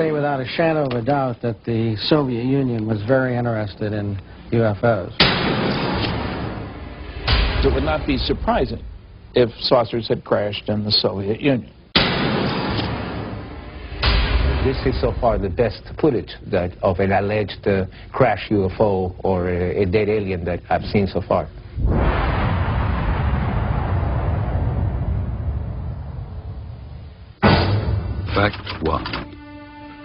say without a shadow of a doubt that the Soviet Union was very interested in UFOs. It would not be surprising if saucers had crashed in the Soviet Union. This is so far the best footage of an alleged crash UFO or a dead alien that I've seen so far. Fact 1.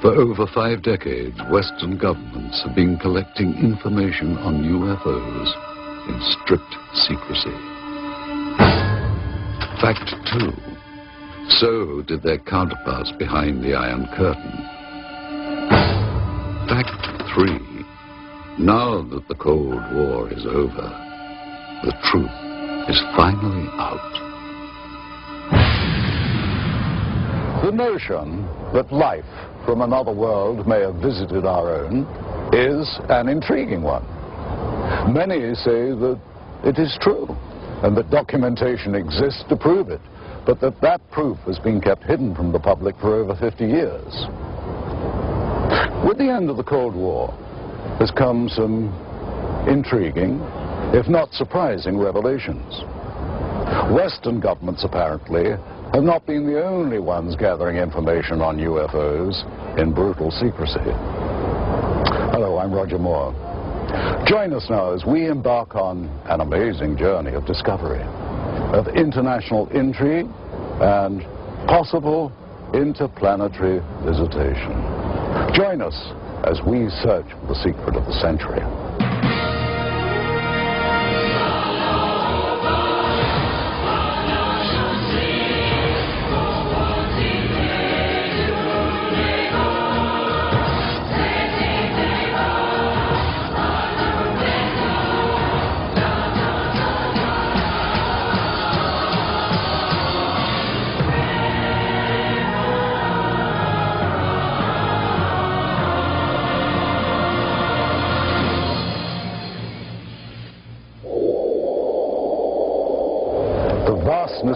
For over 5 decades, Western governments have been collecting information on UFOs in strict secrecy. Fact 2. So did their counterparts behind the Iron Curtain. Fact 3. Now that the Cold War is over, the truth is finally out. The notion that life from another world may have visited our own is an intriguing one. Many say that it is true, and that documentation exists to prove it, but that proof has been kept hidden from the public for over 50 years. With the end of the Cold War has come some intriguing, if not surprising, revelations. Western governments apparently have not been the only ones gathering information on UFOs in brutal secrecy. Hello, I'm Roger Moore. Join us now as we embark on an amazing journey of discovery, of international intrigue and possible interplanetary visitation. Join us as we search for the secret of the century.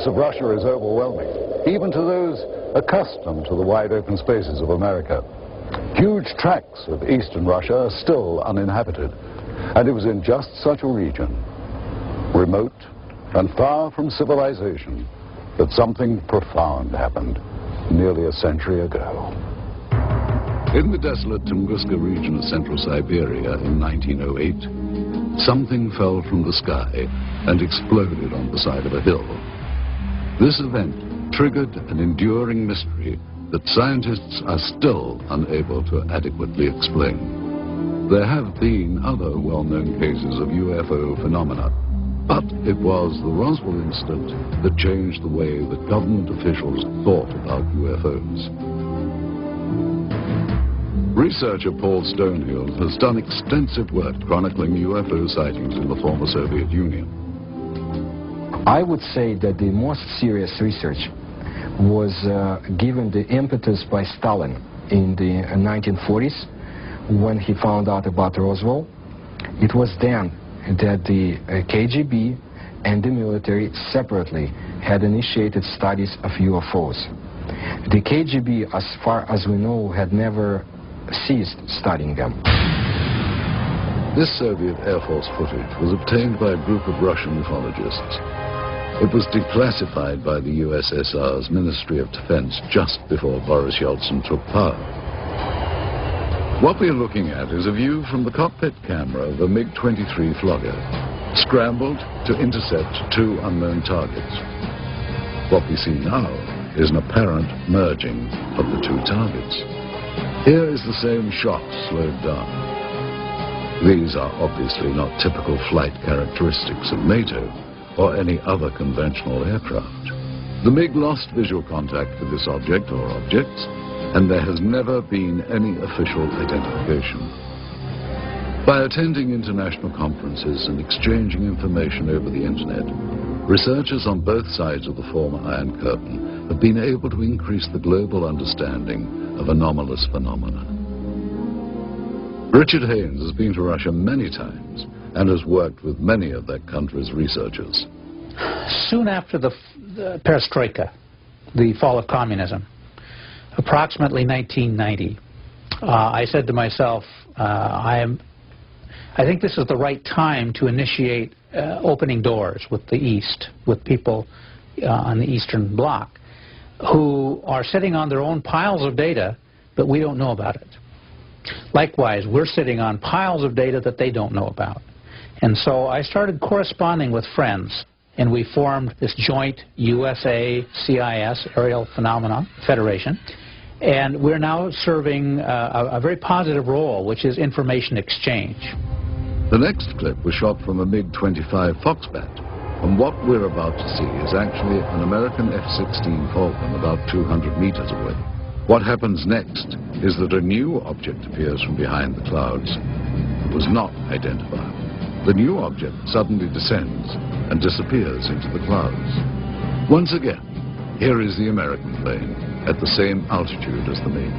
Of Russia is overwhelming, even to those accustomed to the wide open spaces of America. Huge tracts of eastern Russia are still uninhabited, and it was in just such a region, remote and far from civilization, that something profound happened nearly a century ago. In the desolate Tunguska region of central Siberia in 1908, something fell from the sky and exploded on the side of a hill. This event triggered an enduring mystery that scientists are still unable to adequately explain. There have been other well-known cases of UFO phenomena, but it was the Roswell incident that changed the way that government officials thought about UFOs. Researcher Paul Stonehill has done extensive work chronicling UFO sightings in the former Soviet Union. I would say that the most serious research was given the impetus by Stalin in the 1940s when he found out about Roswell. It was then that the KGB and the military separately had initiated studies of UFOs. The KGB, as far as we know, had never ceased studying them. This Soviet Air Force footage was obtained by a group of Russian ufologists. It was declassified by the USSR's Ministry of Defense just before Boris Yeltsin took power. What we're looking at is a view from the cockpit camera of a MiG-23 Flogger, scrambled to intercept 2 unknown targets. What we see now is an apparent merging of the 2 targets. Here is the same shot slowed down. These are obviously not typical flight characteristics of NATO or any other conventional aircraft. The MiG lost visual contact with this object or objects, and there has never been any official identification. By attending international conferences and exchanging information over the internet, researchers on both sides of the former Iron Curtain have been able to increase the global understanding of anomalous phenomena. Richard Haynes has been to Russia many times and has worked with many of that country's researchers. Soon after the perestroika, the fall of communism, approximately 1990, I said to myself, I think this is the right time to initiate opening doors with the East, with people on the Eastern Bloc who are sitting on their own piles of data, but we don't know about it. Likewise, we're sitting on piles of data that they don't know about. And so I started corresponding with friends, and we formed this joint USA-CIS Aerial Phenomena Federation. And we're now serving a very positive role, which is information exchange. The next clip was shot from a MiG-25 Foxbat, and what we're about to see is actually an American F-16 Falcon about 200 meters away. What happens next is that a new object appears from behind the clouds. It was not identified. The new object suddenly descends and disappears into the clouds. Once again, here is the American plane at the same altitude as the MiG.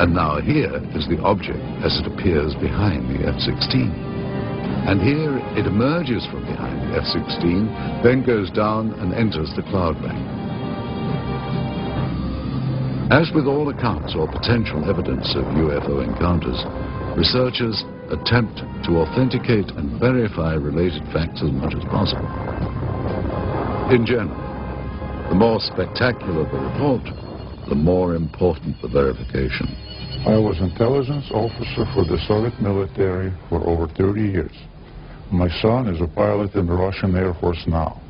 And now here is the object as it appears behind the F-16. And here it emerges from behind the F-16, then goes down and enters the cloud bank. As with all accounts or potential evidence of UFO encounters, researchers attempt to authenticate and verify related facts as much as possible. In general, the more spectacular the report, the more important the verification. I was intelligence officer for the Soviet military for over 30 years. My son is a pilot in the Russian Air Force now.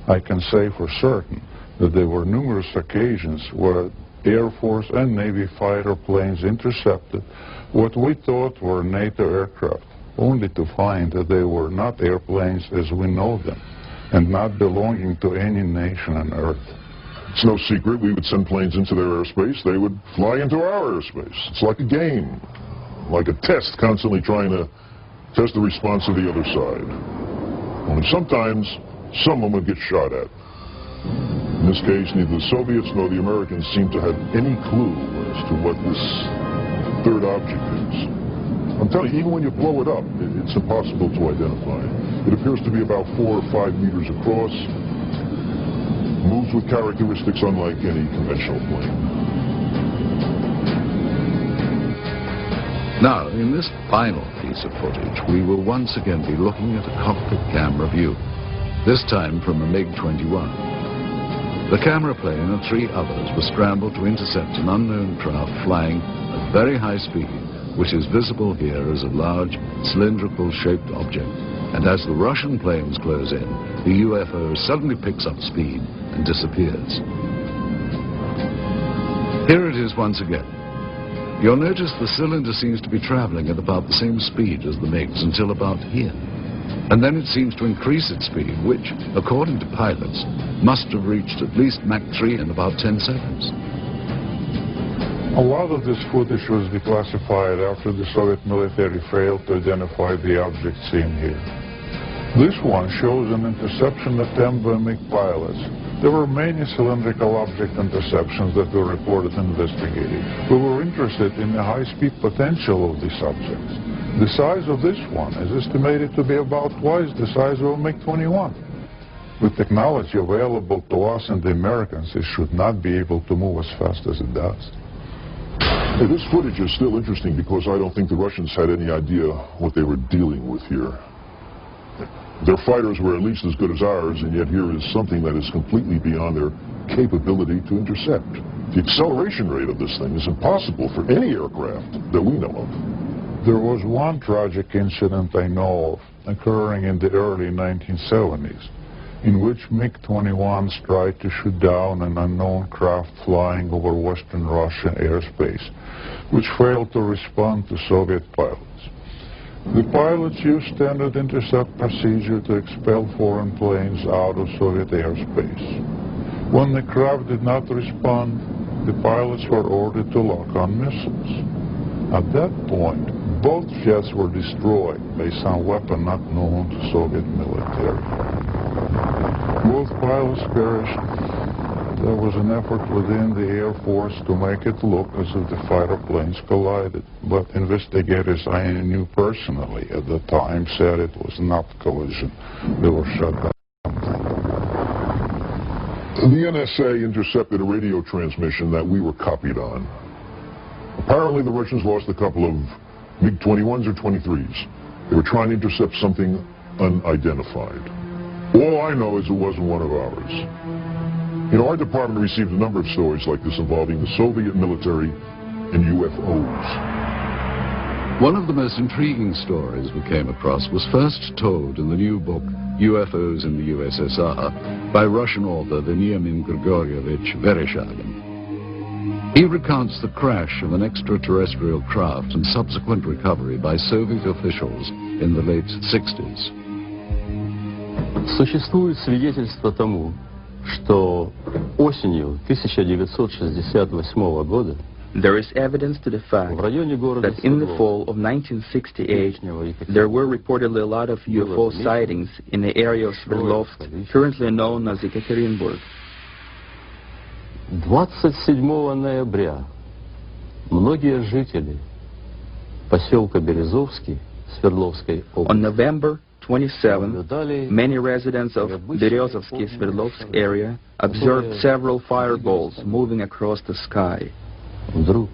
I can say for certain that there were numerous occasions where Air Force and Navy fighter planes intercepted what we thought were NATO aircraft, only to find that they were not airplanes as we know them, and not belonging to any nation on Earth. It's no secret we would send planes into their airspace. They would fly into our airspace. It's like a game, like a test, constantly trying to test the response of the other side. Only sometimes someone would get shot at. In this case, neither the Soviets nor the Americans seem to have any clue as to what this third object is. I'm telling you, even when you blow it up, it's impossible to identify. It appears to be about 4 or 5 meters across, moves with characteristics unlike any conventional plane. Now, in this final piece of footage, we will once again be looking at a cockpit camera view, this time from a MiG-21. The camera plane and 3 others were scrambled to intercept an unknown craft flying at very high speed, which is visible here as a large, cylindrical-shaped object. And as the Russian planes close in, the UFO suddenly picks up speed and disappears. Here it is once again. You'll notice the cylinder seems to be traveling at about the same speed as the MiGs until about here. And then it seems to increase its speed, which, according to pilots, must have reached at least Mach 3 in about 10 seconds. A lot of this footage was declassified after the Soviet military failed to identify the object seen here. This one shows an interception attempt by MiG pilots. There were many cylindrical object interceptions that were reported and investigated. We were interested in the high-speed potential of these objects. The size of this one is estimated to be about twice the size of a MiG-21. With technology available to us and the Americans, it should not be able to move as fast as it does. Hey, this footage is still interesting because I don't think the Russians had any idea what they were dealing with here. Their fighters were at least as good as ours, and yet here is something that is completely beyond their capability to intercept. The acceleration rate of this thing is impossible for any aircraft that we know of. There was one tragic incident I know of occurring in the early 1970s, in which MiG-21s tried to shoot down an unknown craft flying over Western Russian airspace, which failed to respond to Soviet pilots. The pilots used standard intercept procedure to expel foreign planes out of Soviet airspace. When the craft did not respond, the pilots were ordered to lock on missiles. At that point, both jets were destroyed by some weapon not known to Soviet military. Both pilots perished. There was an effort within the Air Force to make it look as if the fighter planes collided, but investigators I knew personally at the time said it was not collision. They were shut down. The NSA intercepted a radio transmission that we were copied on. Apparently the Russians lost a couple of MiG-21s or 23s. They were trying to intercept something unidentified. All I know is it wasn't one of ours. You know, our department received a number of stories like this involving the Soviet military and UFOs. One of the most intriguing stories we came across was first told in the new book, UFOs in the USSR, by Russian author Veniamin Grigorievich Vereshchagin. He recounts the crash of an extraterrestrial craft and subsequent recovery by Soviet officials in the late 60s. Существует свидетельство тому, что осенью 1968 года there is evidence to the fact that in the fall of 1968, there were reportedly a lot of UFO sightings in the area of Sverdlovsk, currently known as Ekaterinburg. 27 ноября многие жители поселка Березовский Свердловской области On November 27, many residents of Berezovsky Sverdlovsk area observed several fireballs moving across the sky. Вдруг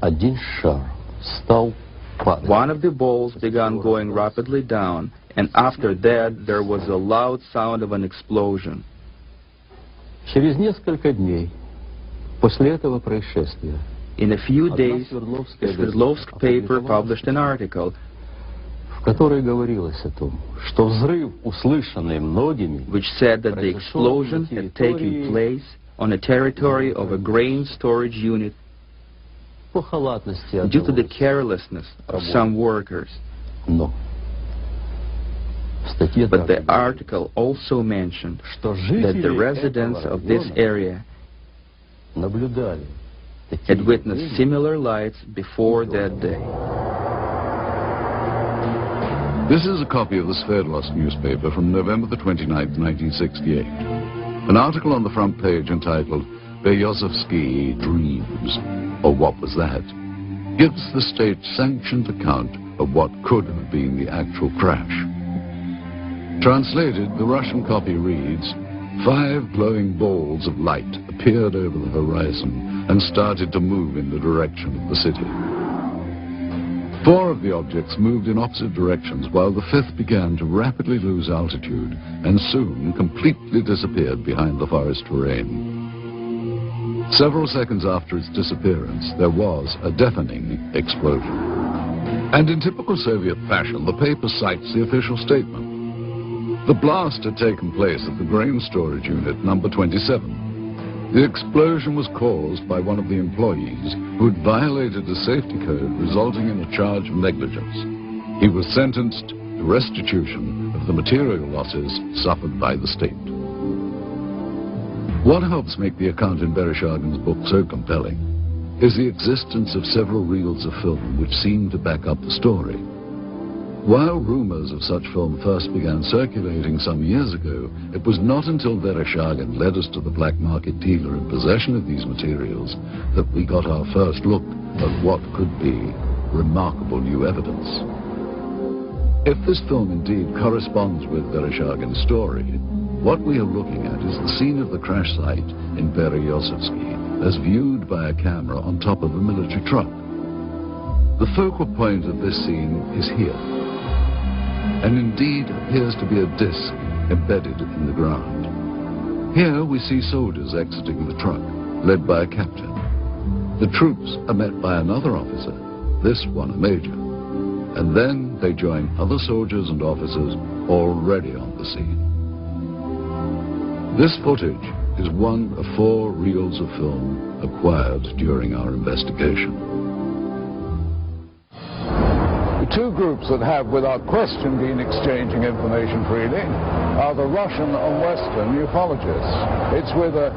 один шар стал падать. One of the balls began going rapidly down, and after that there was a loud sound of an explosion. Через несколько дней после этого происшествия in a few days, the Sverdlovsk paper published an article в которой говорилось о том, что взрыв, услышанный многими, which said that the explosion had taken place on a territory of a grain storage unit due to the carelessness of some workers. But the article also mentioned that the residents of this area had witnessed similar lights before that day. This is a copy of the Sverdlovsk newspaper from November the 29th, 1968. An article on the front page entitled Berezovsky Dreams, or What Was That?, gives the state-sanctioned account of what could have been the actual crash. Translated, the Russian copy reads, 5 glowing balls of light appeared over the horizon and started to move in the direction of the city. 4 of the objects moved in opposite directions, while the 5th began to rapidly lose altitude and soon completely disappeared behind the forest terrain. Several seconds after its disappearance, there was a deafening explosion. And in typical Soviet fashion, the paper cites the official statement. The blast had taken place at the grain storage unit number 27. The explosion was caused by one of the employees who had violated a safety code, resulting in a charge of negligence. He was sentenced to restitution of the material losses suffered by the state. What helps make the account in Vereshchagin's book so compelling is the existence of several reels of film which seem to back up the story. While rumors of such film first began circulating some years ago, it was not until Vereshchagin led us to the black market dealer in possession of these materials that we got our first look at what could be remarkable new evidence. If this film indeed corresponds with Vereshchagin's story, what we are looking at is the scene of the crash site in Berezovsky as viewed by a camera on top of a military truck. The focal point of this scene is here, and indeed appears to be a disc embedded in the ground. Here we see soldiers exiting the truck, led by a captain. The troops are met by another officer, this one a major, and then they join other soldiers and officers already on the scene. This footage is one of 4 reels of film acquired during our investigation. The 2 groups that have, without question, been exchanging information freely are the Russian and Western ufologists. It's with a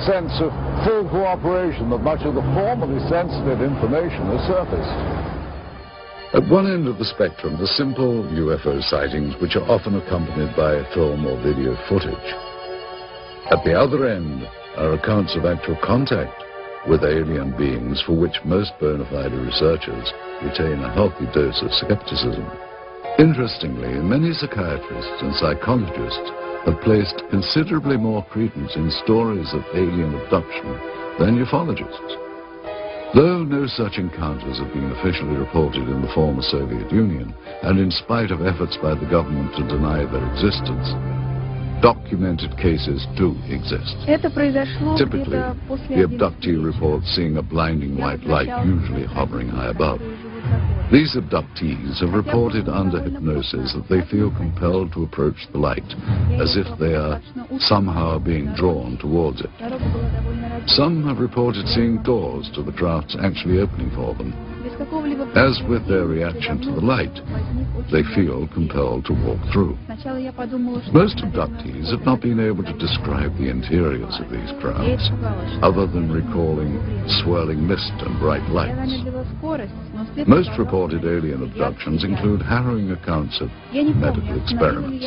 sense of full cooperation that much of the formerly sensitive information has surfaced. At one end of the spectrum are simple UFO sightings which are often accompanied by film or video footage. At the other end are accounts of actual contact with alien beings for which most bona fide researchers retain a healthy dose of skepticism. Interestingly, many psychiatrists and psychologists have placed considerably more credence in stories of alien abduction than ufologists. Though no such encounters have been officially reported in the former Soviet Union, and in spite of efforts by the government to deny their existence, documented cases do exist. Typically, the abductee reports seeing a blinding white light, usually hovering high above. These abductees have reported under hypnosis that they feel compelled to approach the light, as if they are somehow being drawn towards it. Some have reported seeing doors to the crafts actually opening for them. As with their reaction to the light, they feel compelled to walk through. Most abductees have not been able to describe the interiors of these crafts, other than recalling swirling mist and bright lights. Most reported alien abductions include harrowing accounts of medical experiments.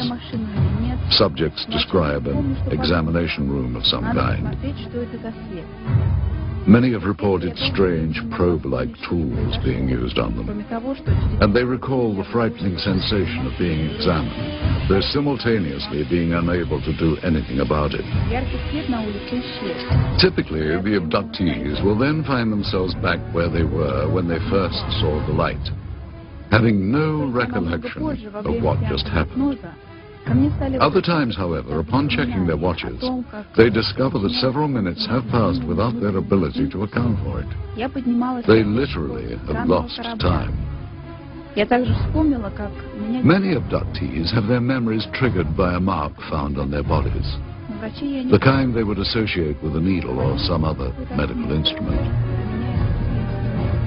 Subjects describe an examination room of some kind. Many have reported strange probe-like tools being used on them, and they recall the frightening sensation of being examined, though simultaneously being unable to do anything about it. Typically, the abductees will then find themselves back where they were when they first saw the light, having no recollection of what just happened. Other times, however, upon checking their watches, they discover that several minutes have passed without their ability to account for it. They literally have lost time. Many abductees have their memories triggered by a mark found on their bodies, the kind they would associate with a needle or some other medical instrument.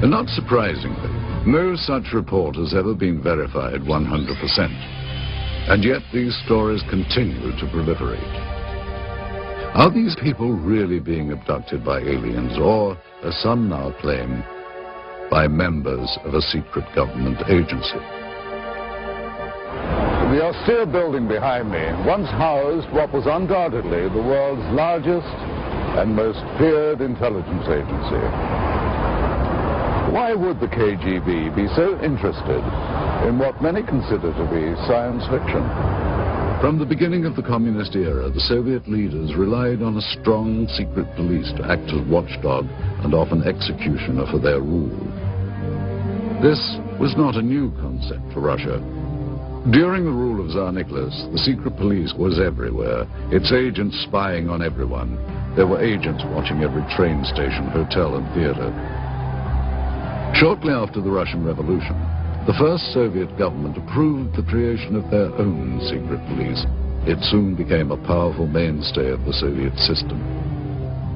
And not surprisingly, no such report has ever been verified 100%. And yet these stories continue to proliferate. Are these people really being abducted by aliens, or, as some now claim, by members of a secret government agency? The austere building behind me once housed what was undoubtedly the world's largest and most feared intelligence agency. Why would the KGB be so interested in what many consider to be science fiction? From the beginning of the communist era, the Soviet leaders relied on a strong secret police to act as watchdog and often executioner for their rule. This was not a new concept for Russia. During the rule of Tsar Nicholas, the secret police was everywhere, its agents spying on everyone. There were agents watching every train station, hotel and theater. Shortly after the Russian Revolution, the first Soviet government approved the creation of their own secret police. It soon became a powerful mainstay of the Soviet system.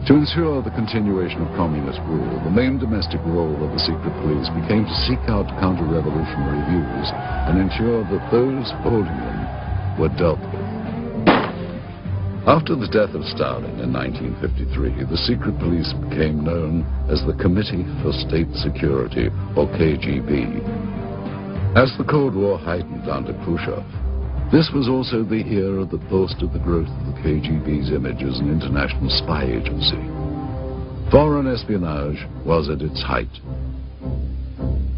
To ensure the continuation of communist rule, the main domestic role of the secret police became to seek out counter-revolutionary views and ensure that those holding them were dealt with. After the death of Stalin in 1953, the secret police became known as the Committee for State Security, or KGB. As the Cold War heightened under Khrushchev, this was also the era that boasted the growth of the KGB's image as an international spy agency. Foreign espionage was at its height.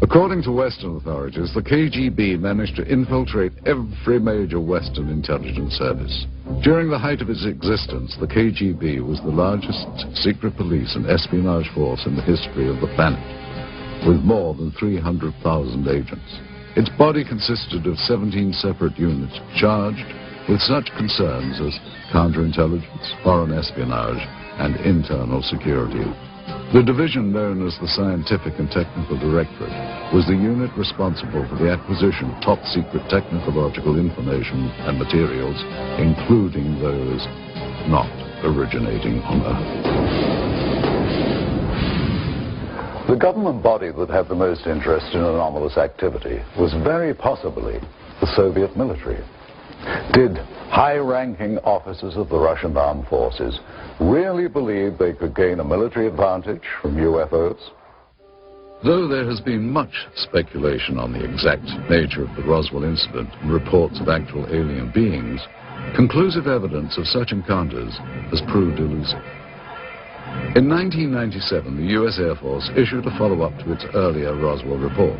According to Western authorities, the KGB managed to infiltrate every major Western intelligence service. During the height of its existence, the KGB was the largest secret police and espionage force in the history of the planet, with more than 300,000 agents. Its body consisted of 17 separate units charged with such concerns as counterintelligence, foreign espionage, and internal security. The division known as the Scientific and Technical Directorate was the unit responsible for the acquisition of top-secret technological information and materials, including those not originating on Earth. The government body that had the most interest in anomalous activity was very possibly the Soviet military. Did high-ranking officers of the Russian armed forces really believe they could gain a military advantage from UFOs? Though there has been much speculation on the exact nature of the Roswell incident and reports of actual alien beings, conclusive evidence of such encounters has proved elusive. In 1997, the U.S. Air Force issued a follow-up to its earlier Roswell report,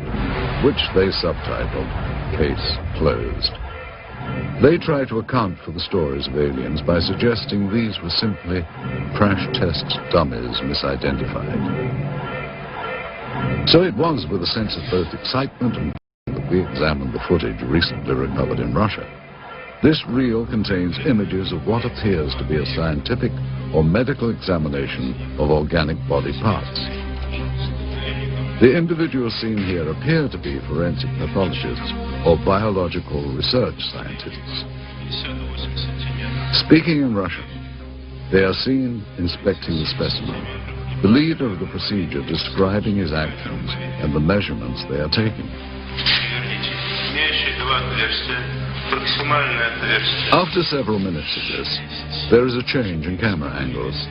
which they subtitled Case Closed. They tried to account for the stories of aliens by suggesting these were simply crash test dummies misidentified. So it was with a sense of both excitement and that we examined the footage recently recovered in Russia. This reel contains images of what appears to be a scientific or medical examination of organic body parts. The individuals seen here appear to be forensic pathologists or biological research scientists. Speaking in Russian, they are seen inspecting the specimen, the leader of the procedure describing his actions and the measurements they are taking. After several minutes of this, there is a change in camera angles.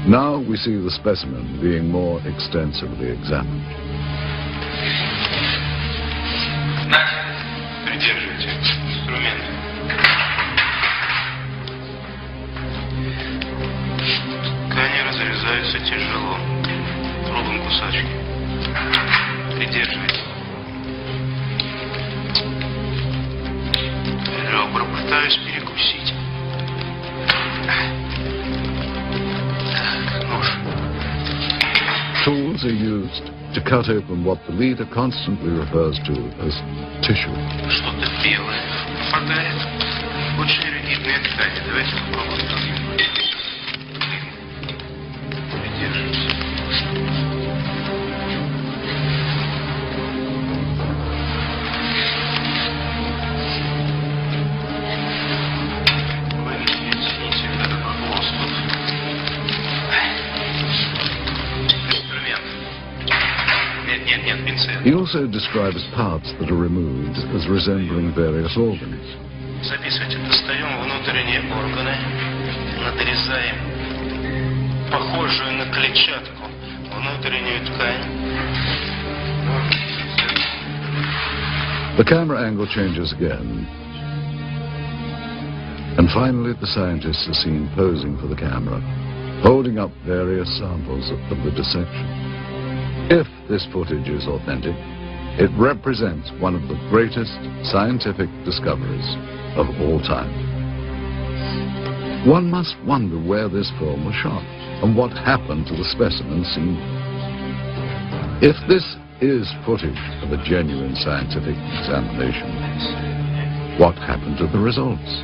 Now we see the specimen being more extensively examined. Придерживайте инструменты. Ткани разрезаются тяжело, кругом кусачки. Придерживайте. Ребра пытаюсь перекусить. Так, нож. Tools are used to cut open what the leader constantly refers to as tissue. Что-то белое попадает. Очень эрудитные ткани. Давайте попробуем другим. Придерживайся. He also describes parts that are removed as resembling various organs. Записывайте, достаем внутренние органы, надрезаем похожую на клетчатку внутреннюю ткань. The camera angle changes again. And finally the scientists are seen posing for the camera, holding up various samples of the dissection. If this footage is authentic, it represents one of the greatest scientific discoveries of all time. One must wonder where this film was shot and what happened to the specimen seen. If this is footage of a genuine scientific examination, what happened to the results?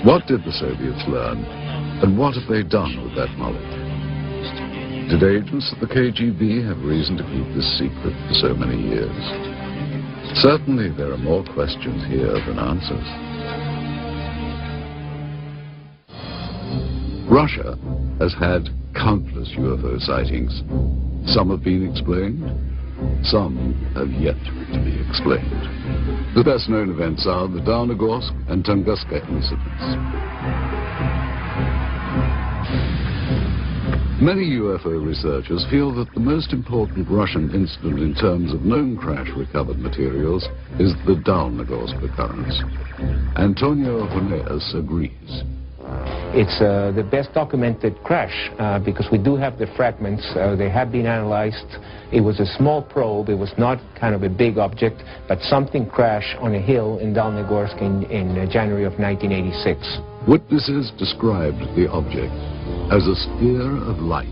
What did the Soviets learn, and what have they done with that knowledge? Did agents of the KGB have reason to keep this secret for so many years? Certainly there are more questions here than answers. Russia has had countless UFO sightings. Some have been explained, some have yet to be explained. The best known events are the Downogorsk and Tunguska incidents. Many UFO researchers feel that the most important Russian incident in terms of known crash recovered materials is the Downogorsk occurrence. Antonio Huneas agrees. It's the best documented crash because we do have the fragments. They have been analyzed. It was a small probe. It was not kind of a big object, but something crashed on a hill in Downogorsk in January of 1986. Witnesses described the object as a sphere of light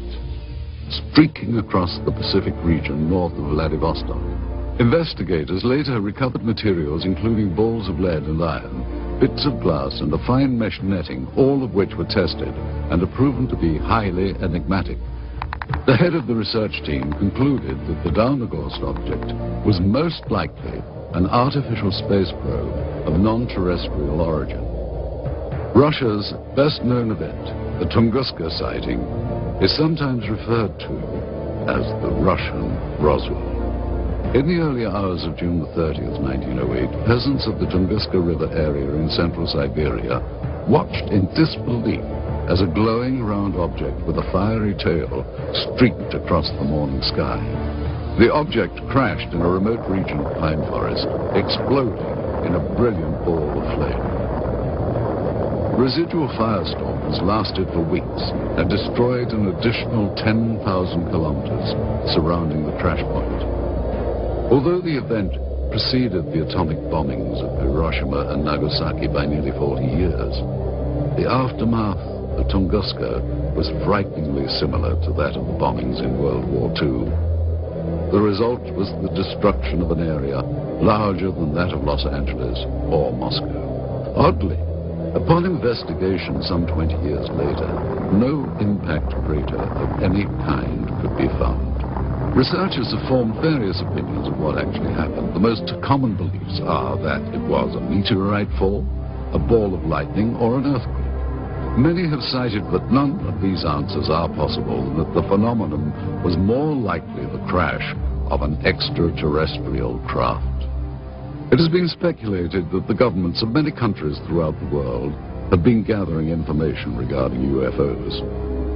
streaking across the Pacific region north of Vladivostok. Investigators later recovered materials including balls of lead and iron, bits of glass and a fine mesh netting, all of which were tested and are proven to be highly enigmatic. The head of the research team concluded that the Downogorsk object was most likely an artificial space probe of non-terrestrial origin. Russia's best-known event, the Tunguska sighting, is sometimes referred to as the Russian Roswell. In the early hours of June the 30th, 1908, peasants of the Tunguska River area in central Siberia watched in disbelief as a glowing round object with a fiery tail streaked across the morning sky. The object crashed in a remote region of pine forest, exploding in a brilliant ball of flame. Residual firestorms lasted for weeks and destroyed an additional 10,000 kilometers surrounding the crash point. Although the event preceded the atomic bombings of Hiroshima and Nagasaki by nearly 40 years, the aftermath at Tunguska was frighteningly similar to that of the bombings in World War II. The result was the destruction of an area larger than that of Los Angeles or Moscow. Oddly, upon investigation some 20 years later, no impact crater of any kind could be found. Researchers have formed various opinions of what actually happened. The most common beliefs are that it was a meteorite fall, a ball of lightning, or an earthquake. Many have cited that none of these answers are possible and that the phenomenon was more likely the crash of an extraterrestrial craft. It has been speculated that the governments of many countries throughout the world have been gathering information regarding UFOs.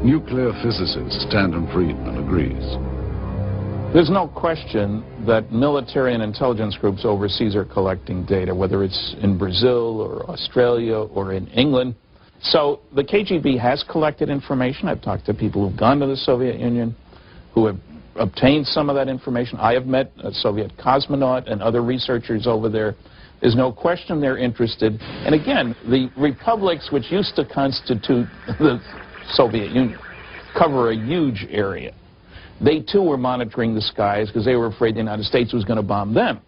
Nuclear physicist Stanton Friedman agrees. There's no question that military and intelligence groups overseas are collecting data, whether it's in Brazil or Australia or in England. So the KGB has collected information. I've talked to people who've gone to the Soviet Union, who have obtained some of that information. I have met a Soviet cosmonaut and other researchers over there. There's no question they're interested. And again, the republics which used to constitute the Soviet Union cover a huge area. They too were monitoring the skies because they were afraid the United States was going to bomb them.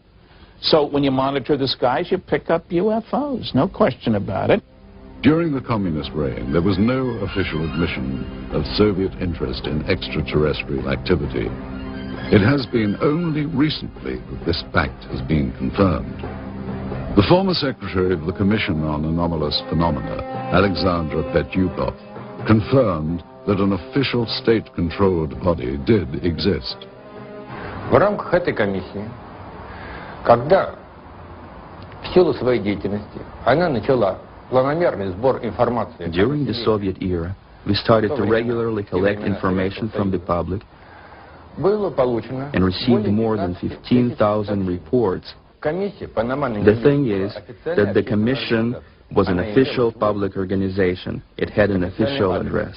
So when you monitor the skies, you pick up UFOs, no question about it. During the communist reign, there was no official admission of Soviet interest in extraterrestrial activity. It has been only recently that this fact has been confirmed. The former secretary of the Commission on Anomalous Phenomena, Alexandra Petyukov, confirmed that an official state-controlled body did exist. В рамках этой комиссии, когда в силу своей деятельности она начала During the Soviet era, we started to regularly collect information from the public and received more than 15,000 reports. The thing is that the Commission was an official public organization. It had an official address.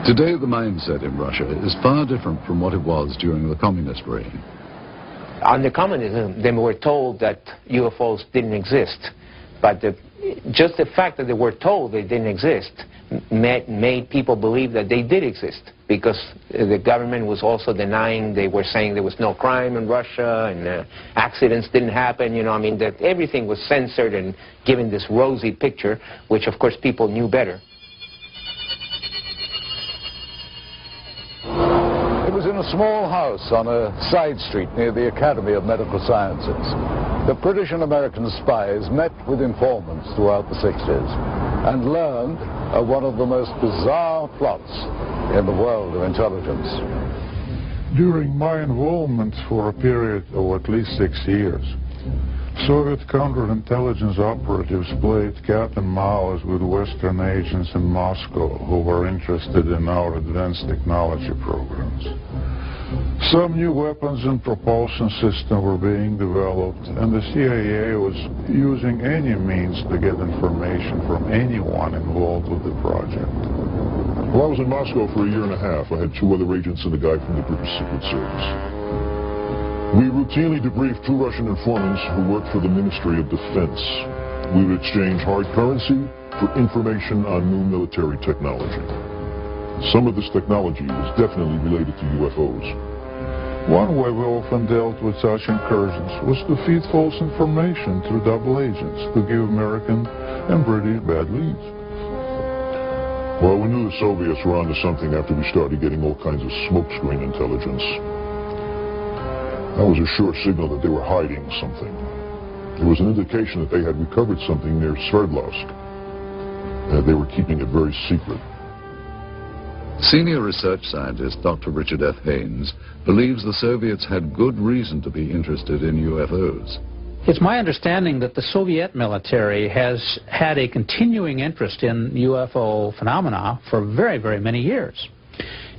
Today, the mindset in Russia is far different from what it was during the communist reign. Under communism, they were told that UFOs didn't exist, but just the fact that they were told they didn't exist made people believe that they did exist, because the government was also denying. They were saying there was no crime in Russia and accidents didn't happen, you know, I mean, that everything was censored and given this rosy picture, which of course people knew better. It was in a small house on a side street near the Academy of Medical Sciences. The British and American spies met with informants throughout the 60s and learned of one of the most bizarre plots in the world of intelligence. During my involvement for a period of at least 6 years, Soviet counterintelligence operatives played cat and mouse with Western agents in Moscow who were interested in our advanced technology programs. Some new weapons and propulsion systems were being developed, and the CIA was using any means to get information from anyone involved with the project. While I was in Moscow for a year and a half, I had 2 other agents and a guy from the British Secret Service. We routinely debriefed 2 Russian informants who worked for the Ministry of Defense. We would exchange hard currency for information on new military technology. Some of this technology was definitely related to UFOs. One way we often dealt with such incursions was to feed false information through double agents to give American and British bad leads. Well, we knew the Soviets were onto something after we started getting all kinds of smokescreen intelligence. That was a sure signal that they were hiding something. It was an indication that they had recovered something near Sverdlovsk, and they were keeping it very secret. Senior research scientist Dr. Richard F. Haynes believes the Soviets had good reason to be interested in UFOs. It's my understanding that the Soviet military has had a continuing interest in UFO phenomena for very, very many years.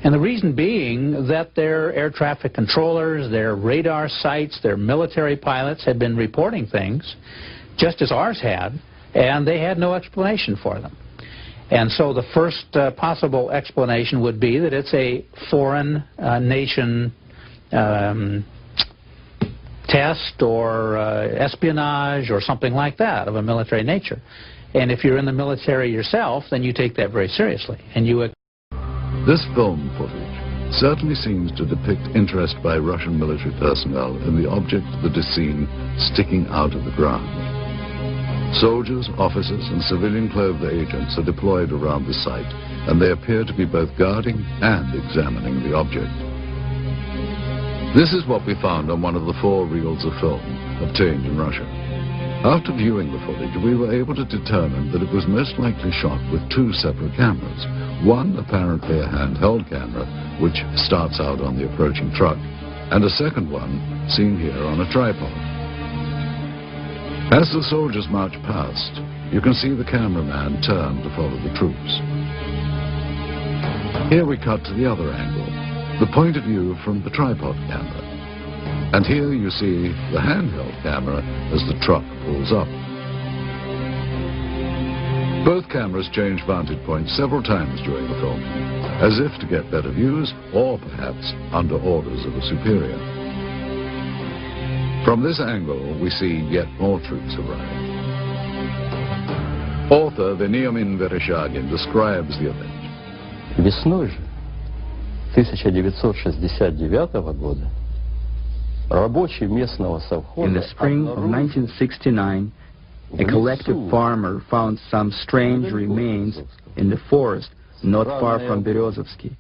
And the reason being that their air traffic controllers, their radar sites, their military pilots had been reporting things, just as ours had, and they had no explanation for them. And so the first possible explanation would be that it's a foreign nation test or espionage or something like that of a military nature. And if you're in the military yourself, then you take that very seriously. And you... This film footage certainly seems to depict interest by Russian military personnel in the object that is seen sticking out of the ground. Soldiers, officers, and civilian-clothed agents are deployed around the site, and they appear to be both guarding and examining the object. This is what we found on one of the 4 reels of film obtained in Russia. After viewing the footage, we were able to determine that it was most likely shot with 2 separate cameras. One apparently a handheld camera, which starts out on the approaching truck, and a second one seen here on a tripod. As the soldiers march past, you can see the cameraman turn to follow the troops. Here we cut to the other angle, the point of view from the tripod camera. And here you see the handheld camera as the truck pulls up. Both cameras change vantage points several times during the film, as if to get better views, or perhaps under orders of a superior. From this angle, we see yet more troops arrive. Author Veniamin Vereshchagin describes the event. Весной же 1969 года рабочий местного совхоза... In the spring of 1969, a collective farmer found some strange remains in the forest not far from Berezovsky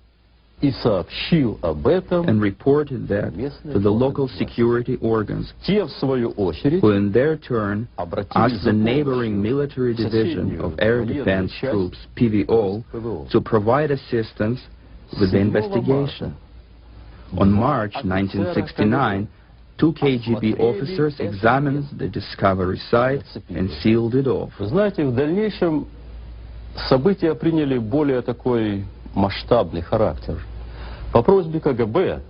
and reported that to the local security organs, who in their turn asked the neighboring military division of air defense troops, PVO, to provide assistance with the investigation. On March 1969, 2 KGB officers examined the discovery site and sealed it off. Вы знаете, в дальнейшем события приняли более такой масштабный характер. По просьбе КГБ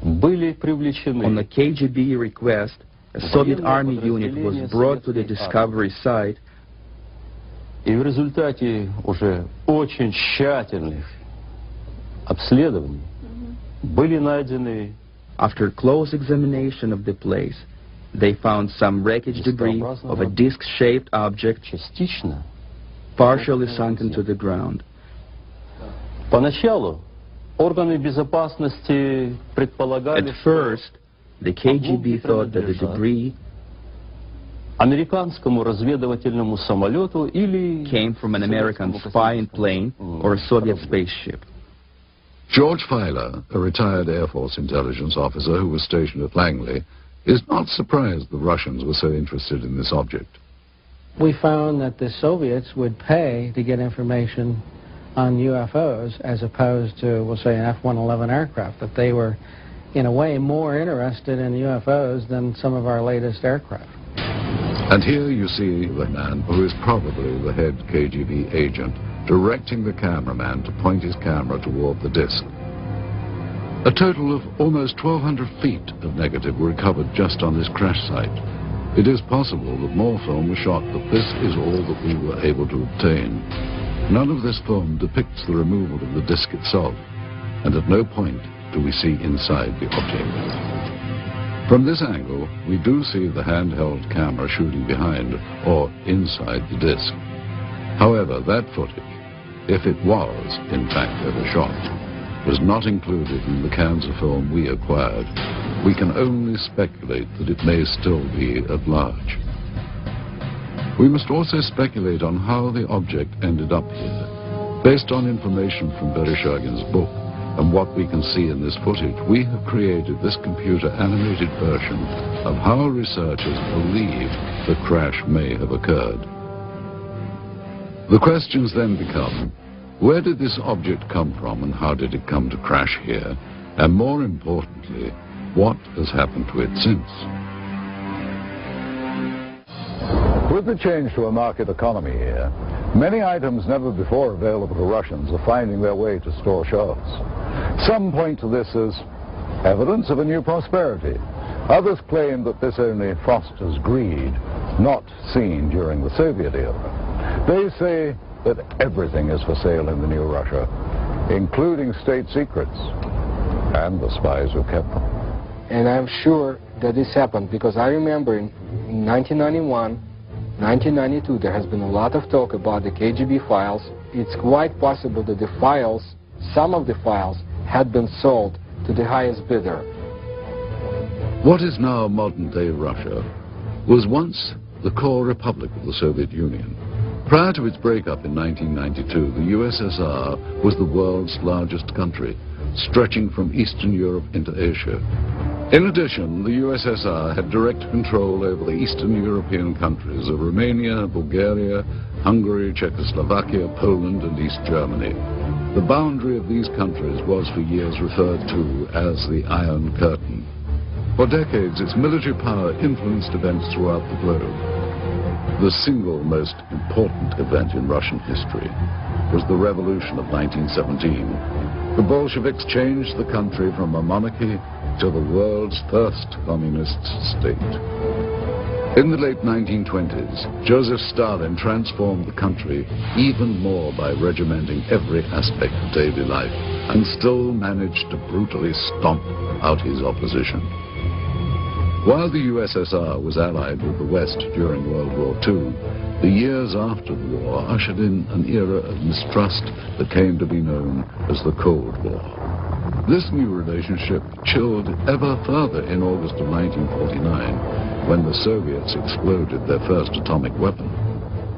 были привлечены... On the KGB request, a Soviet army unit was brought to the discovery site, и в результате уже очень тщательных обследований были найдены... After close examination of the place, they found some wreckage debris of a disc-shaped object partially sunken to the ground. Поначалу органы безопасности предполагали... At first, the KGB thought that the debris американскому разведывательному самолету или... came from an American spy plane or a Soviet spaceship. George Filer, a retired Air Force intelligence officer who was stationed at Langley, is not surprised the Russians were so interested in this object. We found that the Soviets would pay to get information on UFOs as opposed to, we'll say, an F-111 aircraft, that they were, in a way, more interested in UFOs than some of our latest aircraft. And here you see the man who is probably the head KGB agent directing the cameraman to point his camera toward the disc. A total of almost 1,200 feet of negative were recovered just on this crash site. It is possible that more film was shot, but this is all that we were able to obtain. None of this film depicts the removal of the disc itself, and at no point do we see inside the object. From this angle, we do see the handheld camera shooting behind or inside the disc. However, that footage, if it was, in fact, ever shot, was not included in the cans of film we acquired. We can only speculate that it may still be at large. We must also speculate on how the object ended up here. Based on information from Vereshchagin's book and what we can see in this footage, we have created this computer-animated version of how researchers believe the crash may have occurred. The questions then become, where did this object come from and how did it come to crash here? And more importantly, what has happened to it since? With the change to a market economy here, many items never before available to Russians are finding their way to store shelves. Some point to this as evidence of a new prosperity. Others claim that this only fosters greed, not seen during the Soviet era. They say that everything is for sale in the new Russia, including state secrets and the spies who kept them. And I'm sure that this happened because I remember in 1991, 1992, there has been a lot of talk about the KGB files. It's quite possible that the files, some of the files, had been sold to the highest bidder. What is now modern-day Russia was once the core republic of the Soviet Union. Prior to its breakup in 1992, the USSR was the world's largest country, stretching from Eastern Europe into Asia. In addition, the USSR had direct control over the Eastern European countries of Romania, Bulgaria, Hungary, Czechoslovakia, Poland, and East Germany. The boundary of these countries was for years referred to as the Iron Curtain. For decades, its military power influenced events throughout the globe. The single most important event in Russian history was the Revolution of 1917. The Bolsheviks changed the country from a monarchy to the world's first communist state. In the late 1920s, Joseph Stalin transformed the country even more by regimenting every aspect of daily life, and still managed to brutally stomp out his opposition. While the USSR was allied with the West during World War II, the years after the war ushered in an era of mistrust that came to be known as the Cold War. This new relationship chilled ever further in August of 1949, when the Soviets exploded their first atomic weapon.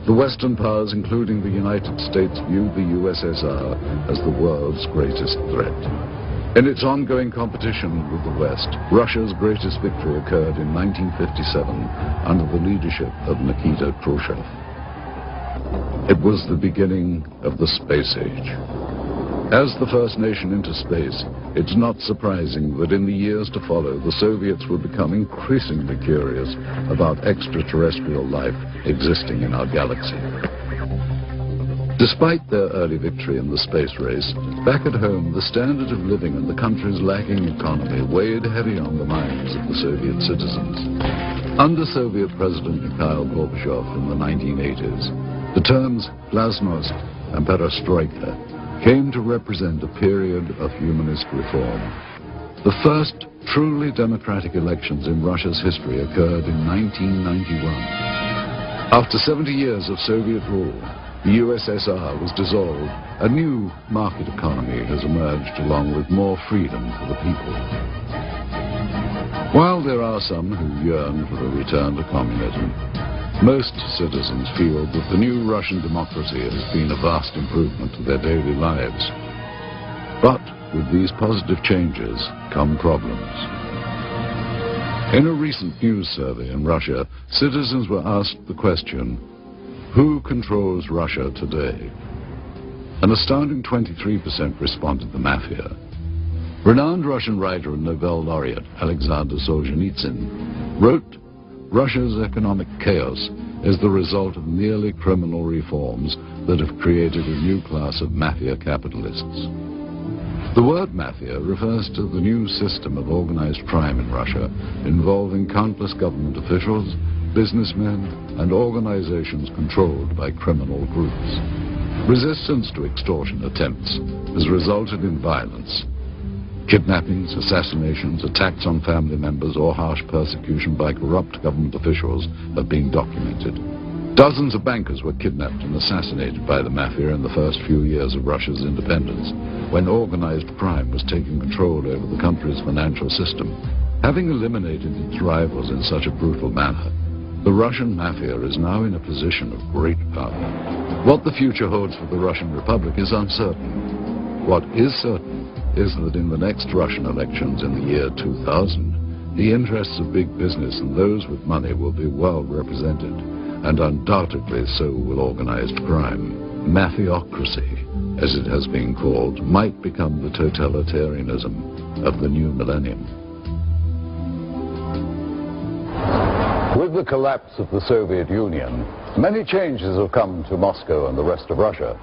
The Western powers, including the United States, viewed the USSR as the world's greatest threat. In its ongoing competition with the West, Russia's greatest victory occurred in 1957 under the leadership of Nikita Khrushchev. It was the beginning of the space age. As the first nation into space, it's not surprising that in the years to follow, the Soviets would become increasingly curious about extraterrestrial life existing in our galaxy. Despite their early victory in the space race, back at home, the standard of living in the country's lagging economy weighed heavy on the minds of the Soviet citizens. Under Soviet President Mikhail Gorbachev in the 1980s, the terms glasnost and perestroika came to represent a period of humanist reform. The first truly democratic elections in Russia's history occurred in 1991. After 70 years of Soviet rule, the USSR was dissolved. A new market economy has emerged along with more freedom for the people. While there are some who yearn for the return to communism, most citizens feel that the new Russian democracy has been a vast improvement to their daily lives. But with these positive changes come problems. In a recent news survey in Russia, citizens were asked the question, who controls Russia today? An astounding 23% responded the mafia. Renowned Russian writer and Nobel laureate Alexander Solzhenitsyn wrote, Russia's economic chaos is the result of merely criminal reforms that have created a new class of mafia capitalists. The word mafia refers to the new system of organized crime in Russia involving countless government officials, businessmen, and organizations controlled by criminal groups. Resistance to extortion attempts has resulted in violence. Kidnappings, assassinations, attacks on family members, or harsh persecution by corrupt government officials have been documented. Dozens of bankers were kidnapped and assassinated by the mafia in the first few years of Russia's independence, when organized crime was taking control over the country's financial system. Having eliminated its rivals in such a brutal manner, the Russian mafia is now in a position of great power. What the future holds for the Russian Republic is uncertain. What is certain is that in the next Russian elections in the year 2000, the interests of big business and those with money will be well represented, and undoubtedly so will organized crime. Mafiocracy, as it has been called, might become the totalitarianism of the new millennium. With the collapse of the Soviet Union, many changes have come to Moscow and the rest of Russia.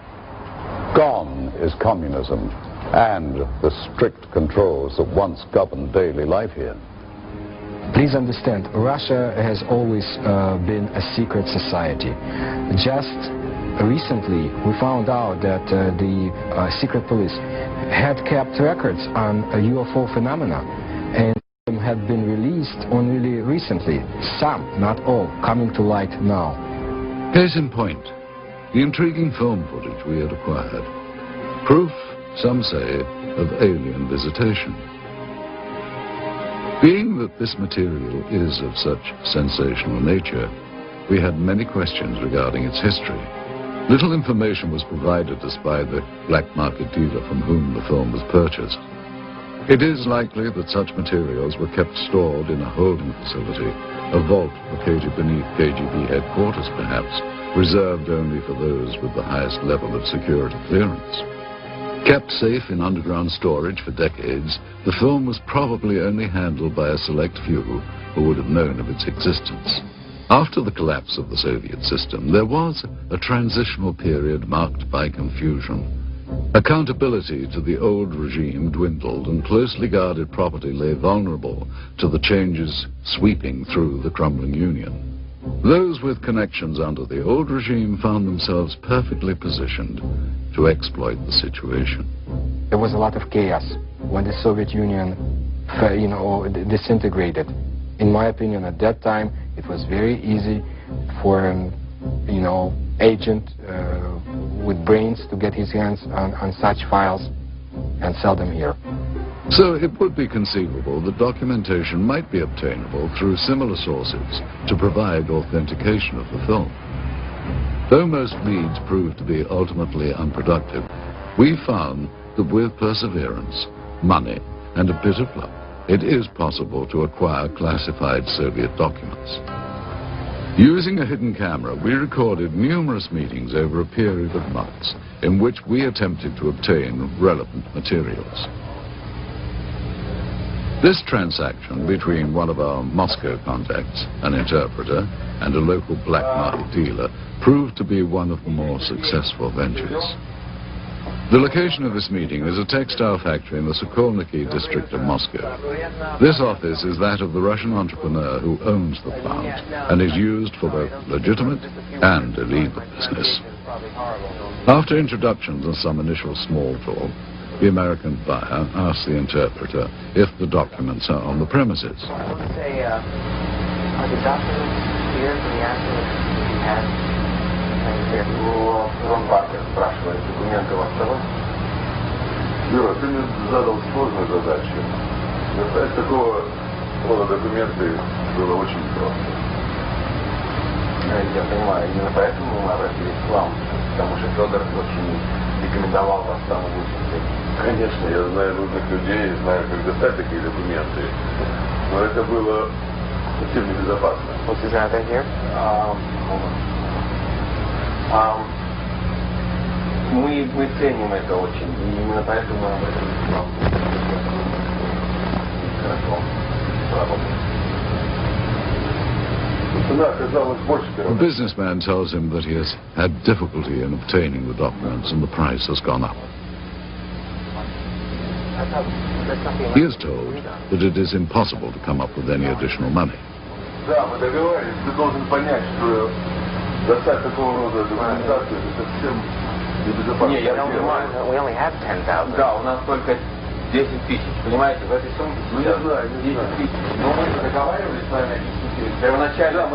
Gone is communism and the strict controls that once governed daily life here. Please understand, Russia has always been a secret society. Just recently we found out that the secret police had kept records on UFO phenomena, and had been released only recently, some, not all, coming to light now. Case in point, the intriguing film footage we had acquired. Proof, some say, of alien visitation. Being that this material is of such sensational nature, we had many questions regarding its history. Little information was provided us by the black market dealer from whom the film was purchased. It is likely that such materials were kept stored in a holding facility, a vault located beneath KGB headquarters perhaps, reserved only for those with the highest level of security clearance. Kept safe in underground storage for decades, the film was probably only handled by a select few who would have known of its existence. After the collapse of the Soviet system, there was a transitional period marked by confusion. Accountability to the old regime dwindled, and closely guarded property lay vulnerable to the changes sweeping through the crumbling Union. Those with connections under the old regime found themselves perfectly positioned to exploit the situation. There was a lot of chaos when the Soviet Union, disintegrated. In my opinion, at that time, it was very easy for an, agent with brains to get his hands on such files and sell them here. So it would be conceivable that documentation might be obtainable through similar sources to provide authentication of the film. Though most leads proved to be ultimately unproductive, we found that with perseverance, money, and a bit of luck, it is possible to acquire classified Soviet documents. Using a hidden camera, we recorded numerous meetings over a period of months in which we attempted to obtain relevant materials. This transaction between one of our Moscow contacts, an interpreter, and a local black market dealer proved to be one of the more successful ventures. The location of this meeting is a textile factory in the Sokolniki district of Moscow. This office is that of the Russian entrepreneur who owns the plant and is used for both legitimate and illegal business. After introductions and some initial small talk, the American buyer asks the interpreter if the documents are on the premises. Are the documents here from the accident you had? Юра, ты мне задал сложную задачу. Достать такого рода документы было очень просто. Я понимаю, именно поэтому мы обратились к вам, потому что Федор очень рекомендовал вас там выпустить. Конечно, я знаю нужных людей, знаю, как достать такие документы, но это было совсем небезопасно. What's his address here? Мы ценим это очень, и именно поэтому мы обратились к вам. The businessman tells him that he has had difficulty in obtaining the documents and the price has gone up. He is told that it is impossible to come up with any additional money. Да, мы договорились, ты должен понять, что достать такого рода документацию это совсем небезопасно. Не, я понимаю, we only have 10,000. Да, у нас только 10 тысяч, понимаете, в этой сумме. Ну, я знаю, 10 тысяч. Но мы договаривались с вами, первоначально. Да,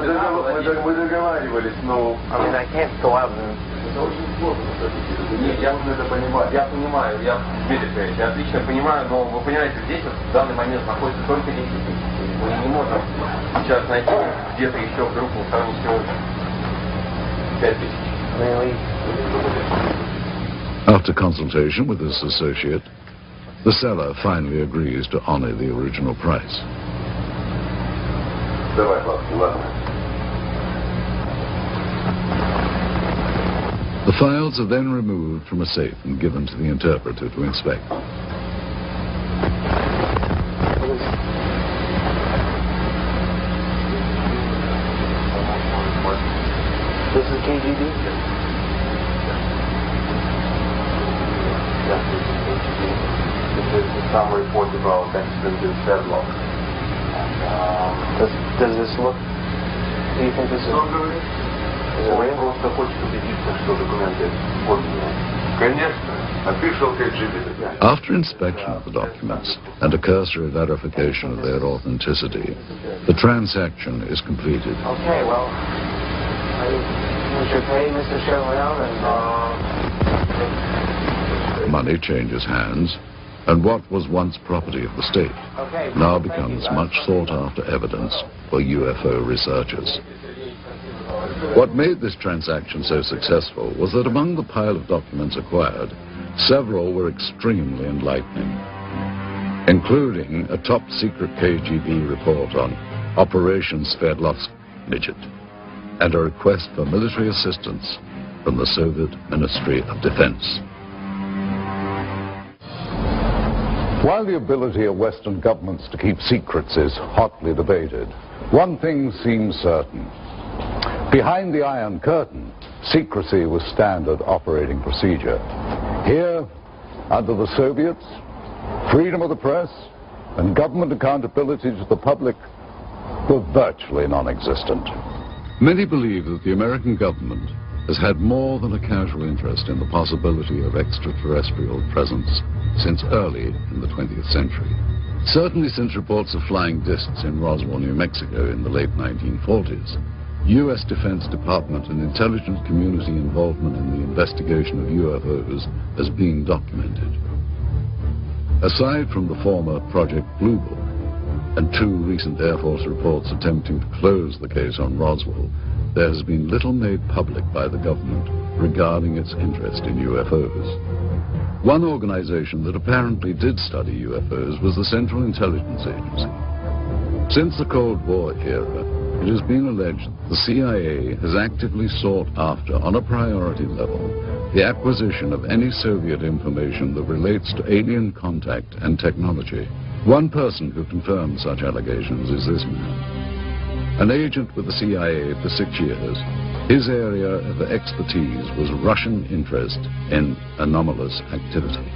мы договаривались, но... I mean, I can't go out and... Это очень сложно, Нет, я нужно это понимать. Я понимаю, я отлично понимаю, но вы понимаете, здесь вот в данный момент находится только 10 тысяч. Мы не можем сейчас найти где-то еще вдруг на стороне всего 5 тысяч. After consultation with his associate, the seller finally agrees to honor the original price. Давай, ладно. The files are then removed from a safe and given to the interpreter to inspect. This is KGB? Yes, this is KGB. This is some report about accident in Sedlock. Does this look... Do you think this is... Он просто хочет убедиться, что документы подлинные. Конечно, official KGB. After inspection of the documents and a cursory verification of their authenticity, the transaction is completed. Okay, well, Money changes hands, and what was once property of the state now becomes much sought-after evidence for UFO researchers. What made this transaction so successful was that among the pile of documents acquired, several were extremely enlightening, including a top-secret KGB report on Operation Sverdlovsk Midget and a request for military assistance from the Soviet Ministry of Defense. While the ability of Western governments to keep secrets is hotly debated, one thing seems certain. Behind the Iron Curtain, secrecy was standard operating procedure. Here, under the Soviets, freedom of the press and government accountability to the public were virtually non-existent. Many believe that the American government has had more than a casual interest in the possibility of extraterrestrial presence since early in the 20th century. Certainly since reports of flying discs in Roswell, New Mexico in the late 1940s, U.S. Defense Department and intelligence community involvement in the investigation of UFOs has been documented. Aside from the former Project Blue Book and 2 recent Air Force reports attempting to close the case on Roswell, there has been little made public by the government regarding its interest in UFOs. One organization that apparently did study UFOs was the Central Intelligence Agency. Since the Cold War era, it has been alleged the CIA has actively sought after, on a priority level, the acquisition of any Soviet information that relates to alien contact and technology. One person who confirms such allegations is this man. An agent with the CIA for 6 years, his area of expertise was Russian interest in anomalous activity.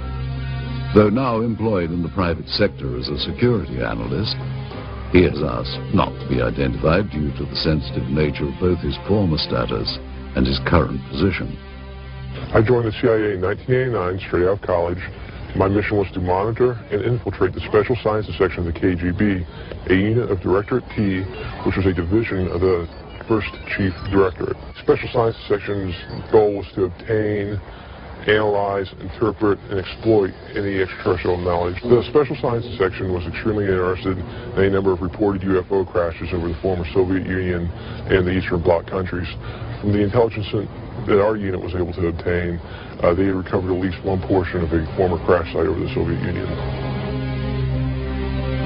Though now employed in the private sector as a security analyst, he has asked not to be identified due to the sensitive nature of both his former status and his current position. I joined the CIA in 1989, straight out of college. My mission was to monitor and infiltrate the Special Sciences Section of the KGB, a unit of Directorate T, which was a division of the first Chief Directorate. Special Sciences Section's goal was to obtain, analyze, interpret, and exploit any extraterrestrial knowledge. The Special Sciences Section was extremely interested in a number of reported UFO crashes over the former Soviet Union and the Eastern Bloc countries. From the intelligence that our unit was able to obtain, they had recovered at least one portion of a former crash site over the Soviet Union.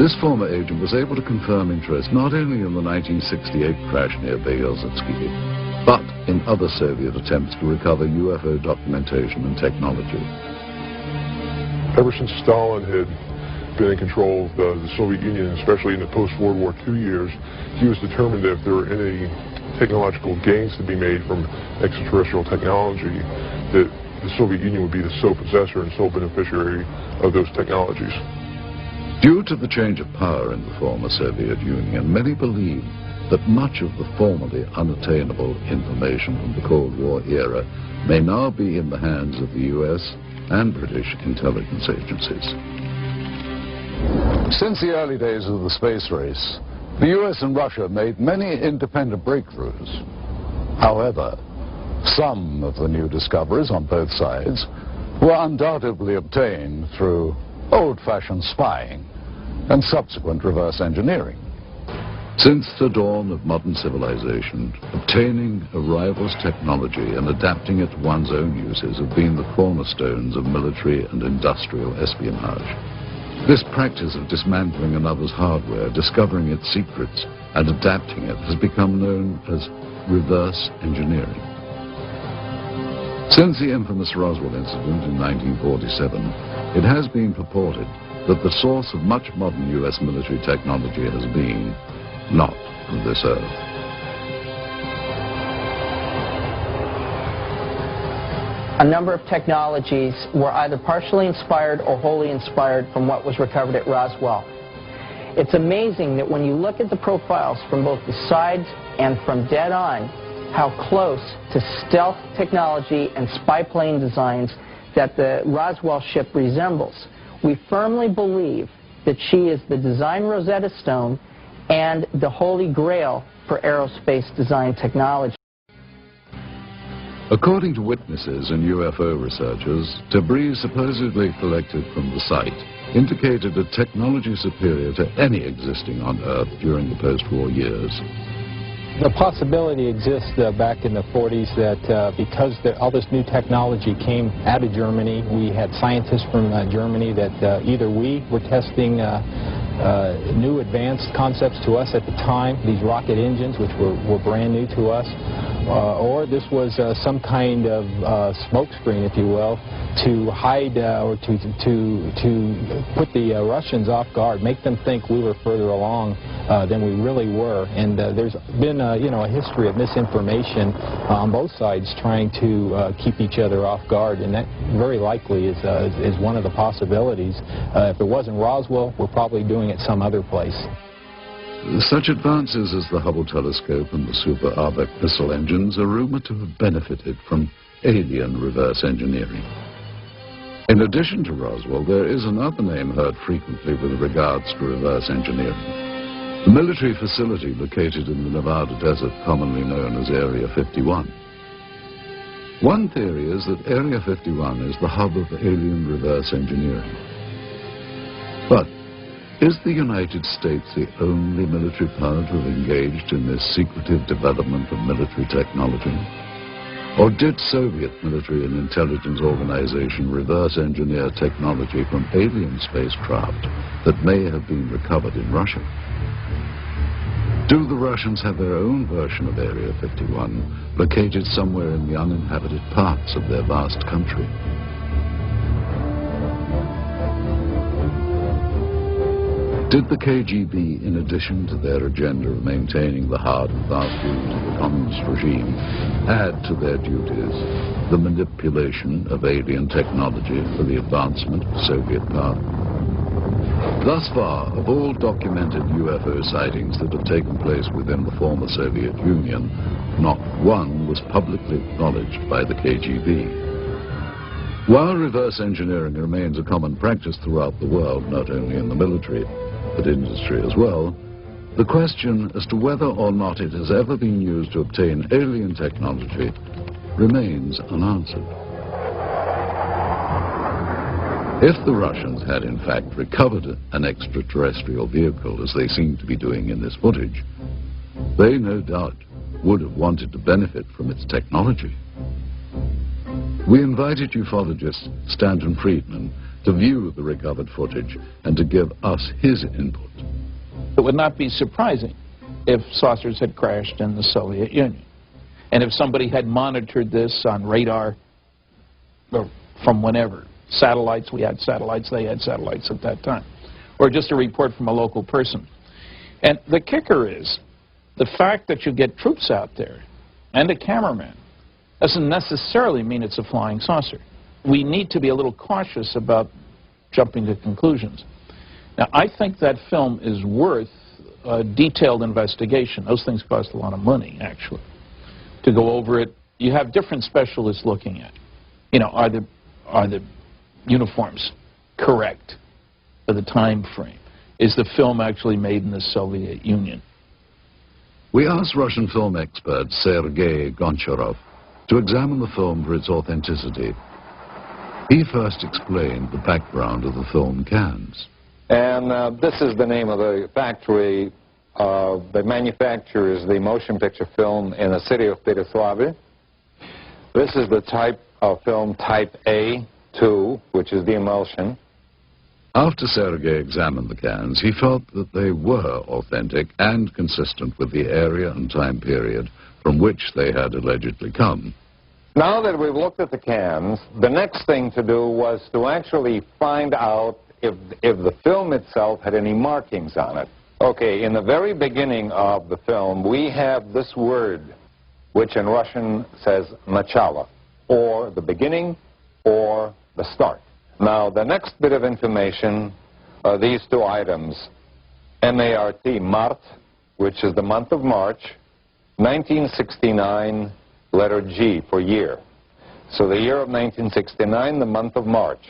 This former agent was able to confirm interest not only in the 1968 crash near Beryozovsky, but in other Soviet attempts to recover UFO documentation and technology. Ever since Stalin had been in control of the Soviet Union, especially in the post-World War II years, he was determined that if there were any technological gains to be made from extraterrestrial technology, that the Soviet Union would be the sole possessor and sole beneficiary of those technologies. Due to the change of power in the former Soviet Union, many believe that much of the formerly unattainable information from the Cold War era may now be in the hands of the U.S. and British intelligence agencies. Since the early days of the space race, the U.S. and Russia made many independent breakthroughs. However, some of the new discoveries on both sides were undoubtedly obtained through old-fashioned spying and subsequent reverse engineering. Since the dawn of modern civilization, obtaining a rival's technology and adapting it to one's own uses have been the cornerstones of military and industrial espionage. This practice of dismantling another's hardware, discovering its secrets, and adapting it has become known as reverse engineering. Since the infamous Roswell incident in 1947, it has been purported that the source of much modern U.S. military technology has been not from this earth. A number of technologies were either partially inspired or wholly inspired from what was recovered at Roswell. It's amazing that when you look at the profiles from both the sides and from dead on, how close to stealth technology and spy plane designs that the Roswell ship resembles. We firmly believe that she is the design Rosetta Stone and the holy grail for aerospace design technology. According to witnesses and UFO researchers, debris supposedly collected from the site indicated a technology superior to any existing on Earth during the post-war years. The possibility exists back in the 40s that because all this new technology came out of Germany, we had scientists from Germany that either we were testing new advanced concepts to us at the time, these rocket engines, which were brand new to us, or this was some kind of smokescreen, if you will, to hide or to put the Russians off guard, make them think we were further along than we really were. And there's been a history of misinformation on both sides trying to keep each other off guard, and that very likely is one of the possibilities. If it wasn't Roswell, we're probably doing it some other place. Such advances as the Hubble telescope and the Super Arbec missile engines are rumored to have benefited from alien reverse engineering. In addition to Roswell, there is another name heard frequently with regards to reverse engineering. The military facility located in the Nevada desert, commonly known as Area 51. One theory is that Area 51 is the hub of alien reverse engineering. But is the United States the only military power to have engaged in this secretive development of military technology? Or did Soviet military and intelligence organization reverse engineer technology from alien spacecraft that may have been recovered in Russia? Do the Russians have their own version of Area 51, located somewhere in the uninhabited parts of their vast country? Did the KGB, in addition to their agenda of maintaining the hard and fast rules of the communist regime, add to their duties the manipulation of alien technology for the advancement of Soviet power? Thus far, of all documented UFO sightings that have taken place within the former Soviet Union, not one was publicly acknowledged by the KGB. While reverse engineering remains a common practice throughout the world, not only in the military, but industry as well, the question as to whether or not it has ever been used to obtain alien technology remains unanswered. If the Russians had in fact recovered an extraterrestrial vehicle, as they seem to be doing in this footage, they no doubt would have wanted to benefit from its technology. We invited ufologist Stanton Friedman to view the recovered footage and to give us his input. It would not be surprising if saucers had crashed in the Soviet Union. And if somebody had monitored this on radar or from whenever. Satellites, we had satellites, they had satellites at that time. Or just a report from a local person. And the kicker is, the fact that you get troops out there and a cameraman doesn't necessarily mean it's a flying saucer. We need to be a little cautious about jumping to conclusions. Now, I think that film is worth a detailed investigation. Those things cost a lot of money, actually, to go over it. You have different specialists looking at, are the uniforms correct for the time frame? Is the film actually made in the Soviet Union? We asked Russian film expert Sergei Goncharov to examine the film for its authenticity. He first explained the background of the film cans. And this is the name of the factory that manufactures the motion picture film in the city of Pereslavl. This is the type of film type A2, which is the emulsion. After Sergei examined the cans, he felt that they were authentic and consistent with the area and time period from which they had allegedly come. Now that we've looked at the cans, the next thing to do was to actually find out if the film itself had any markings on it. Okay, in the very beginning of the film, we have this word, which in Russian says начало, or the beginning, or the start. Now, the next bit of information are these two items, M-A-R-T, Mart, which is the month of March, 1969, letter G for year. So the year of 1969, the month of March.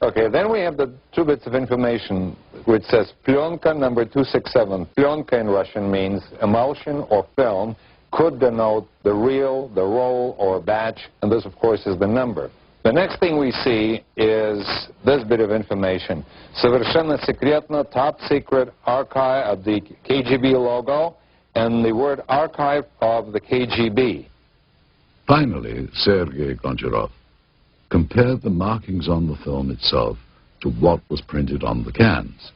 Okay, then we have the two bits of information which says plyonka number 267. Plyonka in Russian means emulsion or film, could denote the reel, the roll, or batch, and this, of course, is the number. The next thing we see is this bit of information. Совершенно секретно, top secret archive of the KGB logo and the word archive of the KGB. Finally, Sergei Goncharov compared the markings on the film itself to what was printed on the cans.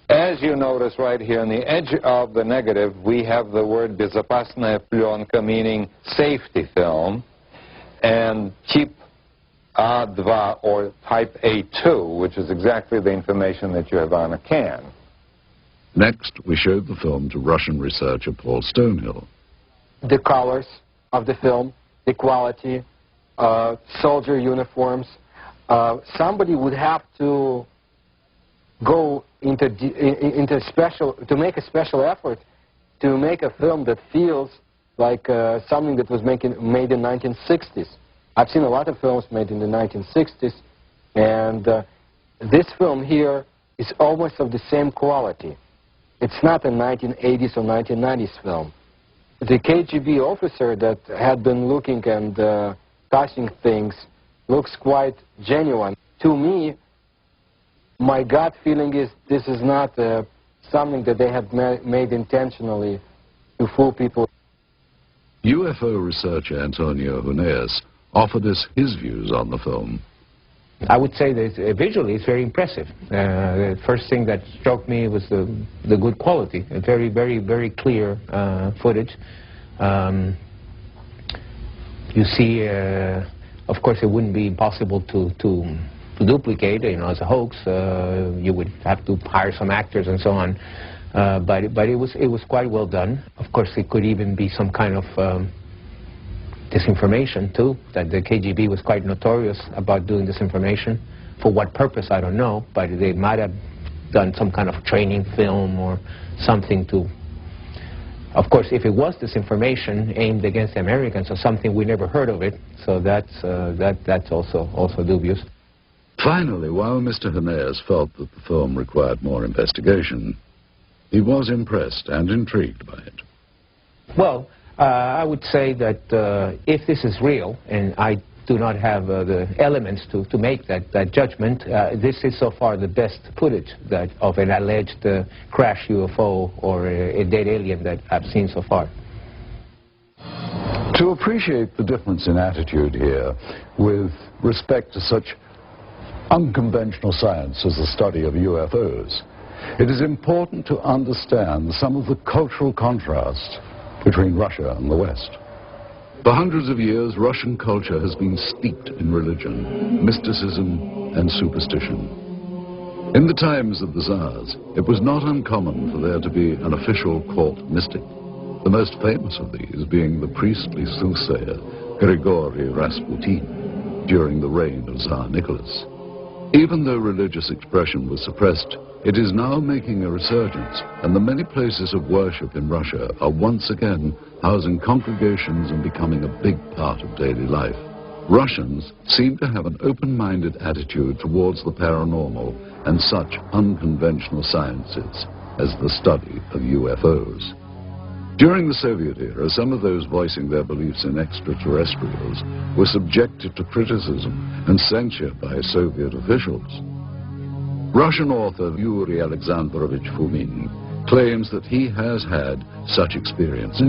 As you notice right here on the edge of the negative, we have the word безопасная пленка, meaning safety film, and type A2 or type A2, which is exactly the information that you have on a can. Next, we showed the film to Russian researcher Paul Stonehill. The colors of the film, the quality, soldier uniforms. Somebody would have to go into special, to make a special effort to make a film that feels like something that was made in 1960s. I've seen a lot of films made in the 1960s, and this film here is almost of the same quality. It's not a 1980s or 1990s film. The KGB officer that had been looking and touching things looks quite genuine. To me, my gut feeling is this is not something that they have made intentionally to fool people. UFO researcher Antonio Huneeus offered us his views on the film. I would say that visually it's very impressive. The first thing that struck me was the good quality, a very, very, very clear footage. You see, of course, it wouldn't be possible to duplicate, you know, as a hoax. You would have to hire some actors and so on. But it was quite well done. Of course, it could even be some kind of disinformation too, that the KGB was quite notorious about doing disinformation. For what purpose, I don't know, but they might have done some kind of training film or something to... Of course, if it was disinformation aimed against the Americans or something, we never heard of it, so that's also dubious. Finally, while Mr. Huneeus felt that the film required more investigation, he was impressed and intrigued by it. Well, I would say that if this is real, and I do not have the elements to make that judgment, this is so far the best footage of an alleged crash UFO or a dead alien that I've seen so far. To appreciate the difference in attitude here with respect to such unconventional science as the study of UFOs, it is important to understand some of the cultural contrast between Russia and the West. For hundreds of years, Russian culture has been steeped in religion, mysticism, and superstition. In the times of the Tsars, it was not uncommon for there to be an official court mystic, the most famous of these being the priestly soothsayer Grigory Rasputin during the reign of Tsar Nicholas. Even though religious expression was suppressed, it is now making a resurgence, and the many places of worship in Russia are once again housing congregations and becoming a big part of daily life. Russians seem to have an open-minded attitude towards the paranormal and such unconventional sciences as the study of UFOs. During the Soviet era, some of those voicing their beliefs in extraterrestrials were subjected to criticism and censure by Soviet officials. Russian author Yuri Alexandrovich Fomin claims that he has had such experiences.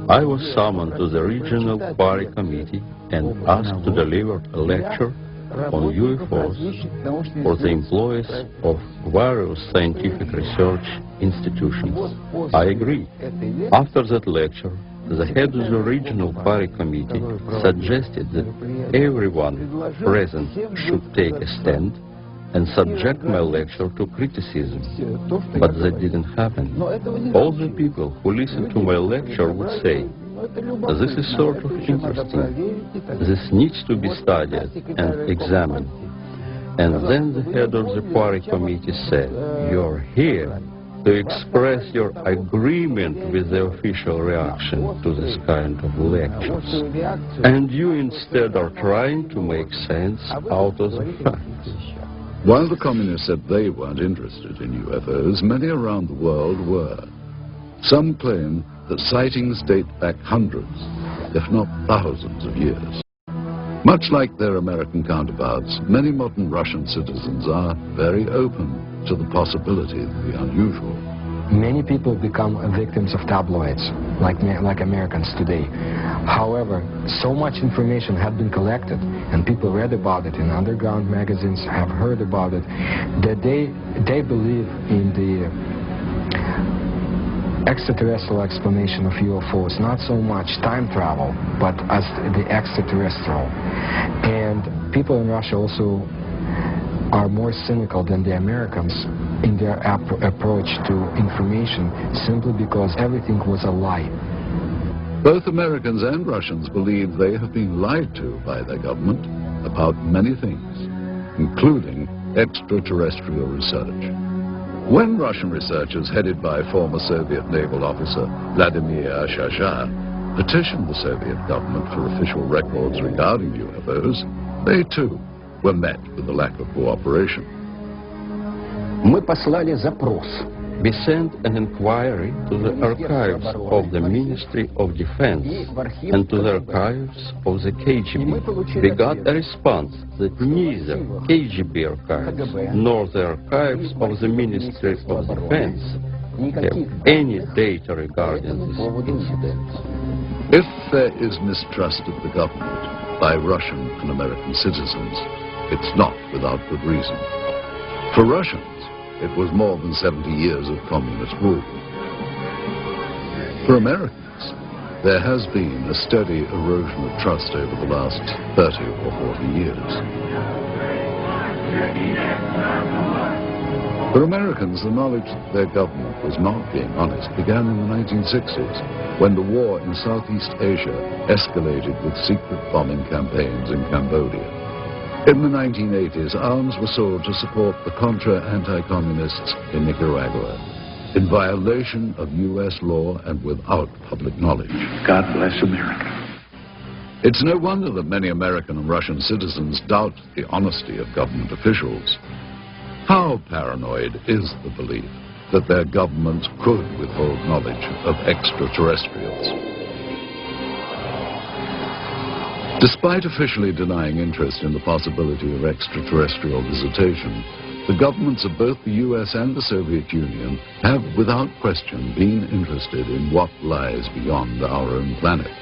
I was summoned to the regional party committee and asked to deliver a lecture on UFOs for the employees of various scientific research institutions. I agreed. After that lecture, the head of the regional party committee suggested that everyone present should take a stand and subject my lecture to criticism. But that didn't happen. All the people who listened to my lecture would say, "This is sort of interesting. This needs to be studied and examined." And then the head of the party committee said, "You're here to express your agreement with the official reaction to this kind of lectures. And you instead are trying to make sense out of the facts." While the communists said they weren't interested in UFOs, many around the world were. Some claim that sightings date back hundreds, if not thousands of years. Much like their American counterparts, many modern Russian citizens are very open to the possibility of the unusual. Many people become victims of tabloids, like Americans today. However, so much information had been collected, and people read about it in underground magazines, have heard about it, that they believe in the extraterrestrial explanation of UFOs, not so much time travel, but as the extraterrestrial. And people in Russia also are more cynical than the Americans in their approach to information, simply because everything was a lie. Both Americans and Russians believe they have been lied to by their government about many things, including extraterrestrial research. When Russian researchers headed by former Soviet naval officer Vladimir Shasha petitioned the Soviet government for official records regarding UFOs, they too were met with a lack of cooperation. Мы послали запрос. We sent an inquiry to the archives of the Ministry of Defense and to the archives of the KGB. We got a response that neither KGB archives nor the archives of the Ministry of Defense have any data regarding this incident. If there is mistrust of the government by Russian and American citizens, it's not without good reason. For Russians, it was more than 70 years of communist rule. For Americans, there has been a steady erosion of trust over the last 30 or 40 years. For Americans, the knowledge that their government was not being honest began in the 1960s, when the war in Southeast Asia escalated with secret bombing campaigns in Cambodia. In the 1980s, arms were sold to support the Contra anti-communists in Nicaragua, in violation of U.S. law and without public knowledge. God bless America. It's no wonder that many American and Russian citizens doubt the honesty of government officials. How paranoid is the belief that their government could withhold knowledge of extraterrestrials? Despite officially denying interest in the possibility of extraterrestrial visitation, the governments of both the US and the Soviet Union have, without question, been interested in what lies beyond our own planet.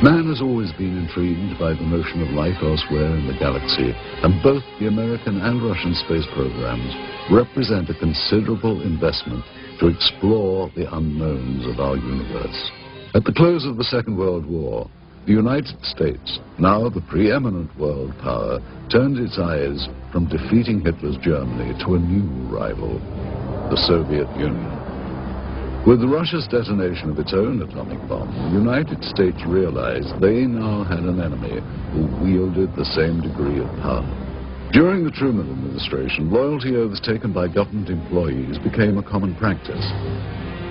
Man has always been intrigued by the notion of life elsewhere in the galaxy, and both the American and Russian space programs represent a considerable investment to explore the unknowns of our universe. At the close of the Second World War, the United States, now the preeminent world power, turned its eyes from defeating Hitler's Germany to a new rival, the Soviet Union. With Russia's detonation of its own atomic bomb, the United States realized they now had an enemy who wielded the same degree of power. During the Truman administration, loyalty oaths taken by government employees became a common practice,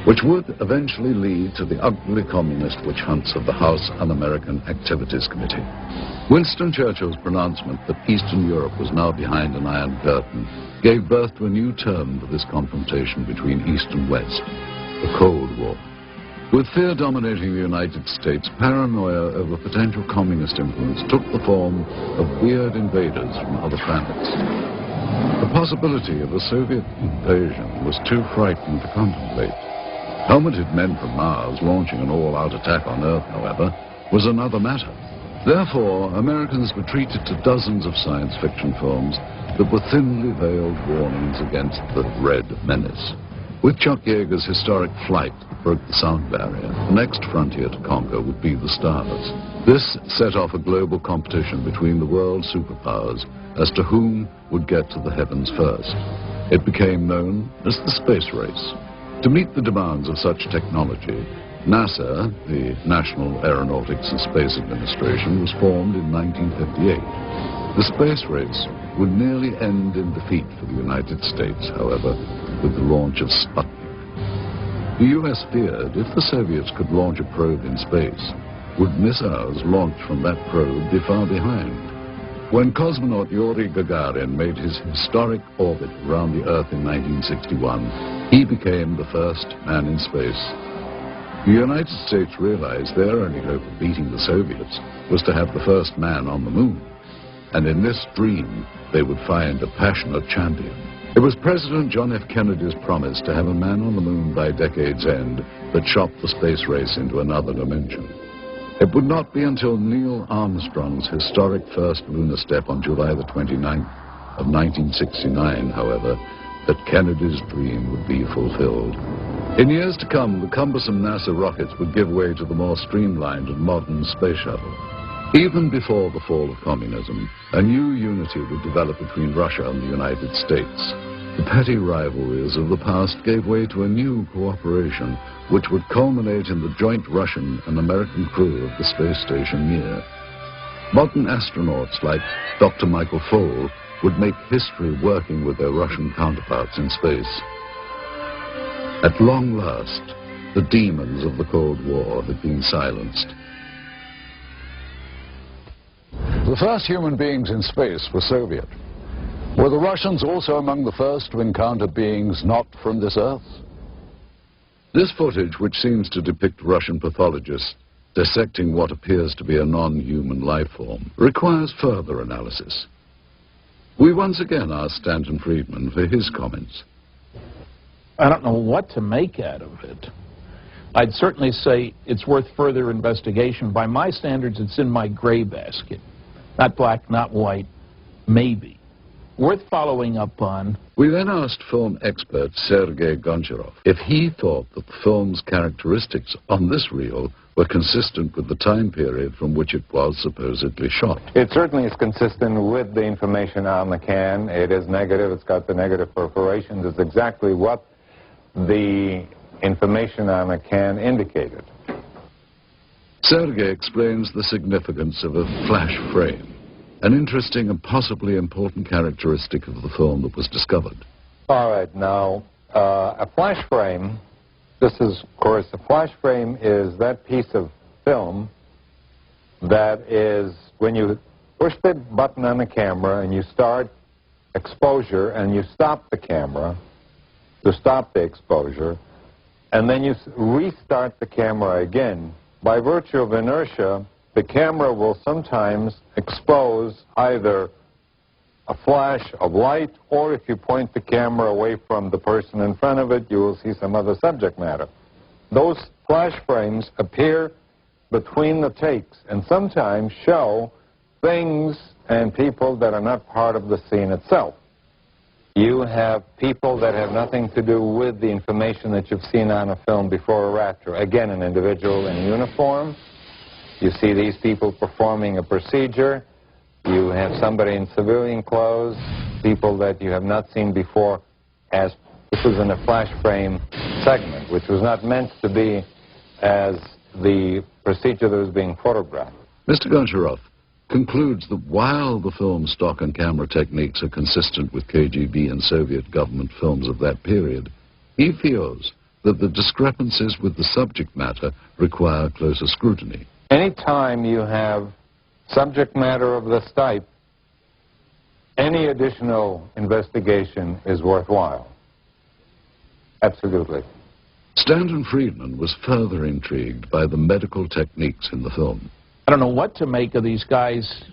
which would eventually lead to the ugly communist witch hunts of the House Un-American Activities Committee. Winston Churchill's pronouncement that Eastern Europe was now behind an iron curtain gave birth to a new term for this confrontation between East and West, the Cold War. With fear dominating the United States, paranoia over potential communist influence took the form of weird invaders from other planets. The possibility of a Soviet invasion was too frightening to contemplate. Helmeted men from Mars launching an all-out attack on Earth, however, was another matter. Therefore, Americans were treated to dozens of science fiction films that were thinly veiled warnings against the Red Menace. With Chuck Yeager's historic Flight that broke the sound barrier, the next frontier to conquer would be the stars. This set off a global competition between the world superpowers as to whom would get to the heavens first. It became known as the space race. To meet the demands of such technology, NASA, the National Aeronautics and Space Administration, was formed in 1958. The space race would nearly end in defeat for the United States, however, with the launch of Sputnik. The US feared if the Soviets could launch a probe in space, would missiles launched from that probe be far behind? When cosmonaut Yuri Gagarin made his historic orbit around the Earth in 1961, he became the first man in space. The United States realized their only hope of beating the Soviets was to have the first man on the moon. And in this dream, they would find a passionate champion. It was President John F. Kennedy's promise to have a man on the moon by decade's end that shot the space race into another dimension. It would not be until Neil Armstrong's historic first lunar step on July the 29th of 1969, however, that Kennedy's dream would be fulfilled. In years to come, the cumbersome NASA rockets would give way to the more streamlined and modern space shuttle. Even before the fall of communism, a new unity would develop between Russia and the United States. The petty rivalries of the past gave way to a new cooperation, which would culminate in the joint Russian and American crew of the space station Mir. Modern astronauts like Dr. Michael Foale would make history working with their Russian counterparts in space. At long last, the demons of the Cold War had been silenced. The first human beings in space were Soviet. Were the Russians also among the first to encounter beings not from this Earth? This footage, which seems to depict Russian pathologists dissecting what appears to be a non-human life form, requires further analysis. We once again asked Stanton Friedman for his comments. I don't know what to make out of it. I'd certainly say it's worth further investigation. By my standards, it's in my gray basket. Not black, not white, maybe. Worth following up on. We then asked film expert Sergei Goncharov if he thought that the film's characteristics on this reel were consistent with the time period from which it was supposedly shot. It certainly is consistent with the information on the can. It is negative. It's got the negative perforations. It's exactly what the information on the can indicated. Sergei explains the significance of a flash frame, an interesting and possibly important characteristic of the film that was discovered. All right, now, a flash frame, this is, of course, a flash frame is that piece of film that is, when you push the button on the camera and you start exposure and you stop the camera to stop the exposure, and then you restart the camera again, by virtue of inertia, the camera will sometimes expose either a flash of light, or if you point the camera away from the person in front of it, you will see some other subject matter. Those flash frames appear between the takes and sometimes show things and people that are not part of the scene itself. You have people that have nothing to do with the information that you've seen on a film before or after. Again, an individual in uniform. You see these people performing a procedure. You have somebody in civilian clothes, people that you have not seen before, as this was in a flash frame segment, which was not meant to be as the procedure that was being photographed. Mr. Goncharov concludes that while the film stock and camera techniques are consistent with KGB and Soviet government films of that period, he feels that the discrepancies with the subject matter require closer scrutiny. Anytime you have subject matter of this type, any additional investigation is worthwhile. Absolutely. Stanton Friedman was further intrigued by the medical techniques in the film. I don't know what to make of these guys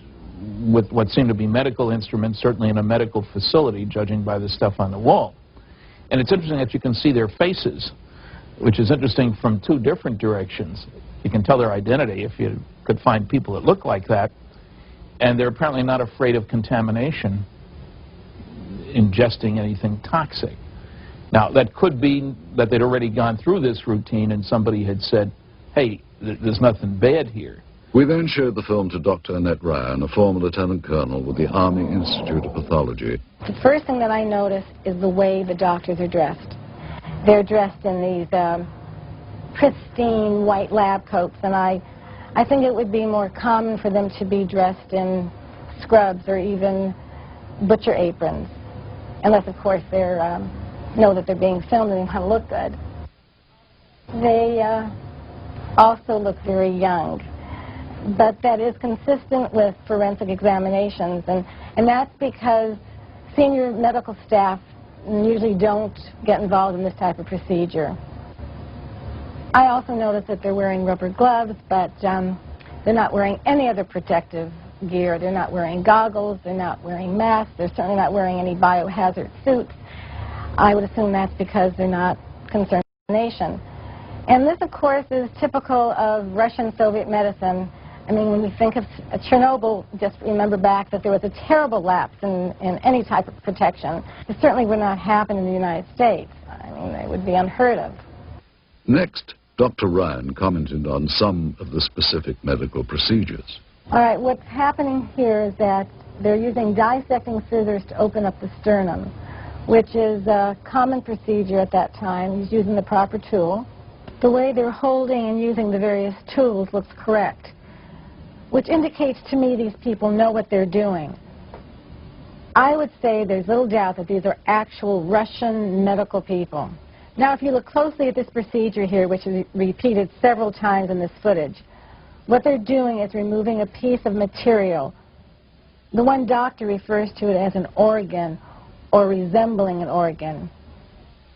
with what seem to be medical instruments, certainly in a medical facility, judging by the stuff on the wall. And it's interesting that you can see their faces, which is interesting from two different directions. You can tell their identity if you could find people that look like that. And they're apparently not afraid of contamination, ingesting anything toxic. Now, that could be that they'd already gone through this routine and somebody had said, hey, there's nothing bad here. We then showed the film to Dr. Annette Ryan, a former lieutenant colonel with the Army Institute of Pathology. The first thing that I notice is the way the doctors are dressed. They're dressed in these pristine white lab coats, and I think it would be more common for them to be dressed in scrubs or even butcher aprons, unless, of course, they know that they're being filmed and they want to look good. They also look very young. but that is consistent with forensic examinations, and that's because senior medical staff usually don't get involved in this type of procedure. I also noticed that they're wearing rubber gloves, but they're not wearing any other protective gear. They're not wearing goggles, they're not wearing masks, they're certainly not wearing any biohazard suits. I would assume that's because they're not concerned with the nation. And this, of course, is typical of Russian-Soviet medicine. I mean, when we think of Chernobyl, just remember back that there was a terrible lapse in any type of protection. It certainly would not happen in the United States. I mean, it would be unheard of. Next, Dr. Ryan commented on some of the specific medical procedures. All right, what's happening here is that they're using dissecting scissors to open up the sternum, which is a common procedure at that time. He's using the proper tool. The way they're holding and using the various tools looks correct, which indicates to me these people know what they're doing. I would say there's little doubt that these are actual Russian medical people. Now, if you look closely at this procedure here, which is repeated several times in this footage, what they're doing is removing a piece of material. The one doctor refers to it as an organ or resembling an organ.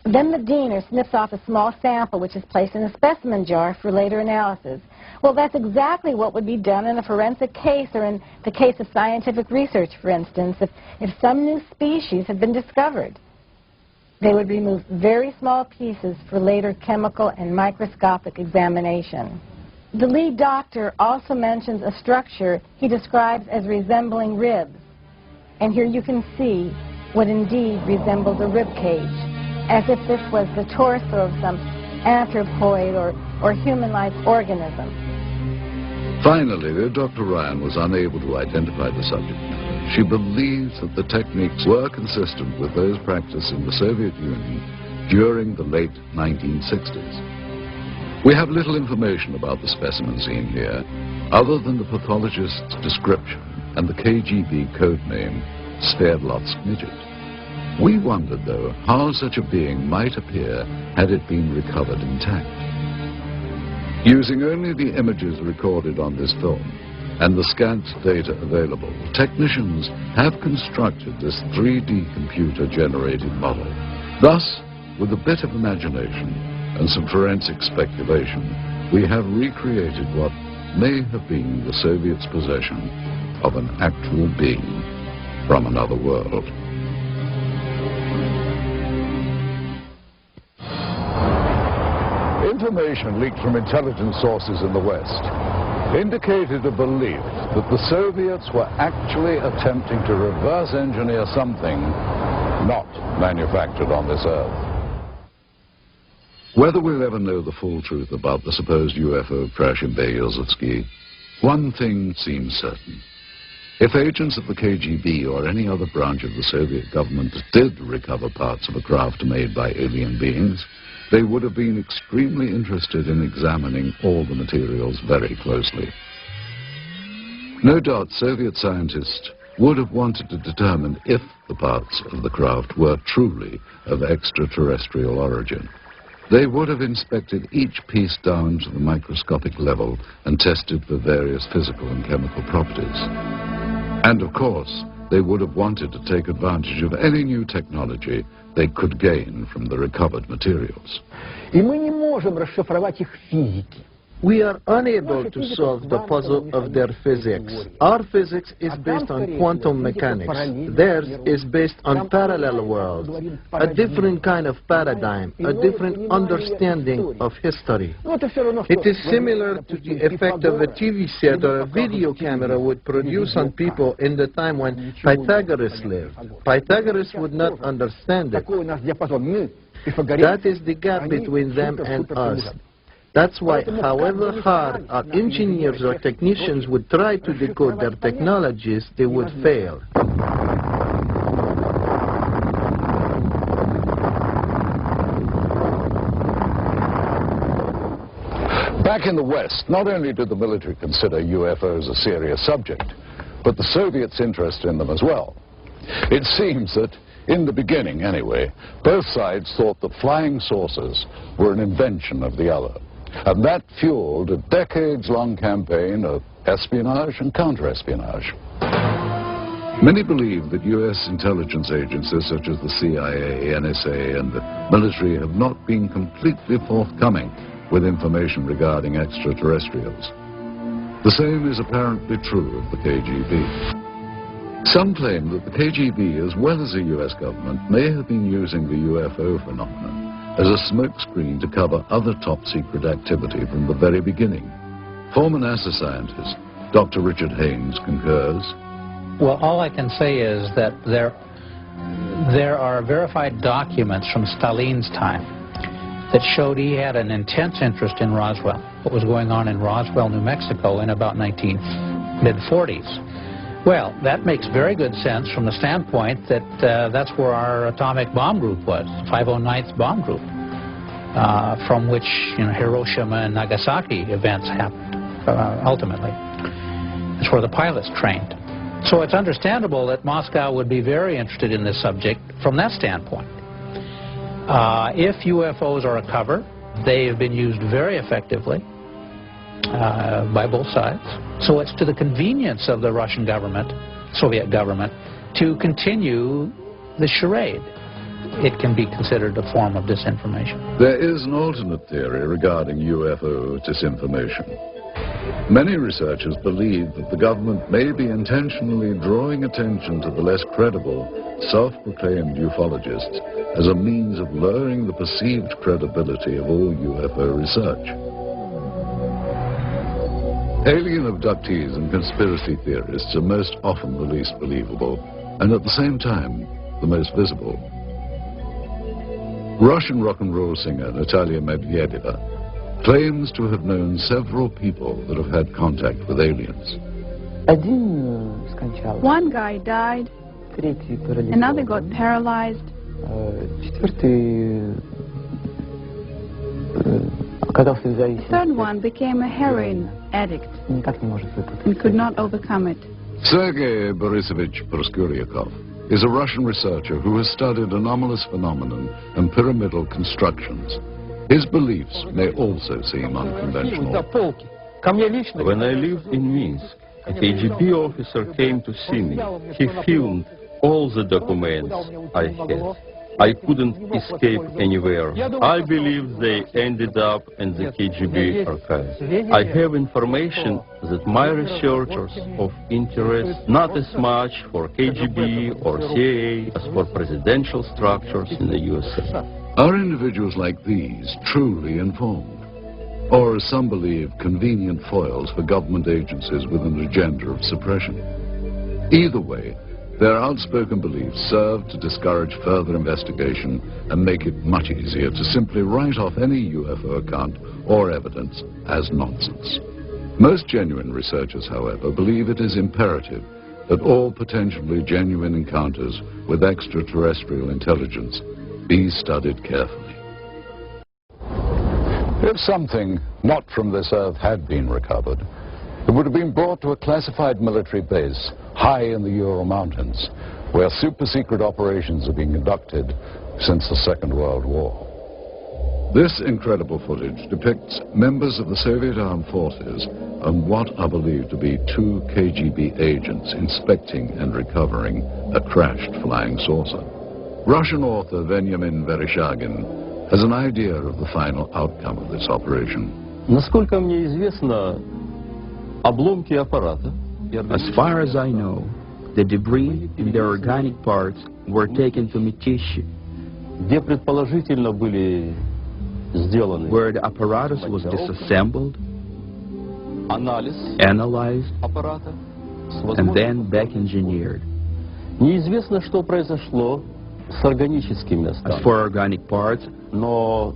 Then the diener snips off a small sample which is placed in a specimen jar for later analysis. Well, that's exactly what would be done in a forensic case, or in the case of scientific research, for instance, if some new species had been discovered. They would remove very small pieces for later chemical and microscopic examination. The lead doctor also mentions a structure he describes as resembling ribs. And here you can see what indeed resembles a rib cage, as if this was the torso of some anthropoid or human-like organism. Finally, Dr. Ryan was unable to identify the subject. She believes that the techniques were consistent with those practiced in the Soviet Union during the late 1960s. We have little information about the specimen seen here, other than the pathologist's description and the KGB code name, Sverdlovsk midget. We wondered, though, how such a being might appear had it been recovered intact. Using only the images recorded on this film and the scant data available, technicians have constructed this 3D computer-generated model. Thus, with a bit of imagination and some forensic speculation, we have recreated what may have been the Soviets' possession of an actual being from another world. Information leaked from intelligence sources in the West indicated a belief that the Soviets were actually attempting to reverse engineer something not manufactured on this Earth. Whether we'll ever know the full truth about the supposed UFO crash in Berezovsky, one thing seems certain. If agents of the KGB or any other branch of the Soviet government did recover parts of a craft made by alien beings, they would have been extremely interested in examining all the materials very closely. No doubt Soviet scientists would have wanted to determine if the parts of the craft were truly of extraterrestrial origin. They would have inspected each piece down to the microscopic level and tested for various physical and chemical properties. And of course, they would have wanted to take advantage of any new technology they could gain from the recovered materials. We are unable to solve the puzzle of their physics. Our physics is based on quantum mechanics. Theirs is based on parallel worlds, a different kind of paradigm, a different understanding of history. It is similar to the effect of a TV set or a video camera would produce on people in the time when Pythagoras lived. Pythagoras would not understand it. That is the gap between them and us. That's why, however hard our engineers or technicians would try to decode their technologies, they would fail. Back in the West, not only did the military consider UFOs a serious subject, but the Soviets' interest in them as well. It seems that, in the beginning anyway, both sides thought that flying saucers were an invention of the other. And that fueled a decades-long campaign of espionage and counter-espionage. Many believe that U.S. intelligence agencies such as the CIA, NSA, and the military have not been completely forthcoming with information regarding extraterrestrials. The same is apparently true of the KGB. Some claim that the KGB, as well as the U.S. government, may have been using the UFO phenomenon as a smokescreen to cover other top-secret activity from the very beginning. Former NASA scientist Dr. Richard Haynes concurs. Well, all I can say is that there are verified documents from Stalin's time that showed he had an intense interest in Roswell, what was going on in Roswell, New Mexico in about mid-40s. Well, that makes very good sense from the standpoint that that's where our atomic bomb group was, 509th Bomb Group, from which Hiroshima and Nagasaki events happened, ultimately. It's where the pilots trained. So it's understandable that Moscow would be very interested in this subject from that standpoint. If UFOs are a cover, they have been used very effectively by both sides. So it's to the convenience of the Russian government, Soviet government, to continue the charade. It can be considered a form of disinformation. There is an alternate theory regarding UFO disinformation. Many researchers believe that the government may be intentionally drawing attention to the less credible, self-proclaimed ufologists as a means of lowering the perceived credibility of all UFO research. Alien abductees and conspiracy theorists are most often the least believable, and at the same time, the most visible. Russian rock and roll singer Natalia Medvedeva claims to have known several people that have had contact with aliens. One guy died, another got paralyzed, the third one became a heroin addict and could not overcome it. Sergei Borisovich Proskuryakov is a Russian researcher who has studied anomalous phenomenon and pyramidal constructions. His beliefs may also seem unconventional. When I lived in Minsk, a KGB officer came to see me. He filmed all the documents I had. I couldn't escape anywhere. I believe they ended up in the KGB archives. I have information that my researchers of interest not as much for KGB or CIA as for presidential structures in the USA. Are individuals like these truly informed? Or, as some believe, convenient foils for government agencies with an agenda of suppression? Either way, their outspoken beliefs serve to discourage further investigation and make it much easier to simply write off any UFO account or evidence as nonsense. Most genuine researchers, however, believe it is imperative that all potentially genuine encounters with extraterrestrial intelligence be studied carefully. If something not from this earth had been recovered, it would have been brought to a classified military base high in the Ural Mountains, where super-secret operations are being conducted since the Second World War. This incredible footage depicts members of the Soviet armed forces and what are believed to be 2 KGB agents inspecting and recovering a crashed flying saucer. Russian author Veniamin Vereshchagin has an idea of the final outcome of this operation. Насколько мне известно, обломки аппарата. As far as I know, the debris and their organic parts were taken to Mytishi, где предположительно были сделаны. Where the apparatus was disassembled, analyzed, аппарата, and then back engineered. Неизвестно, что произошло с органическими останками. As for organic parts, но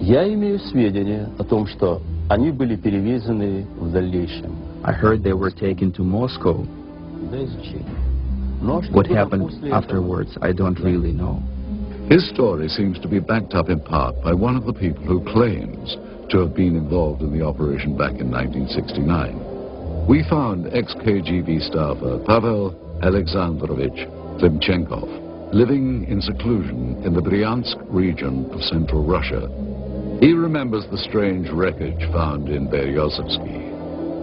я имею сведения о том, что они были перевезены в дальнейшем. I heard they were taken to Moscow. What happened afterwards, I don't really know. His story seems to be backed up in part by one of the people who claims to have been involved in the operation back in 1969. We found ex-KGB staffer Pavel Alexandrovich Klimchenkov living in seclusion in the Bryansk region of central Russia. He remembers the strange wreckage found in Beryozovsky.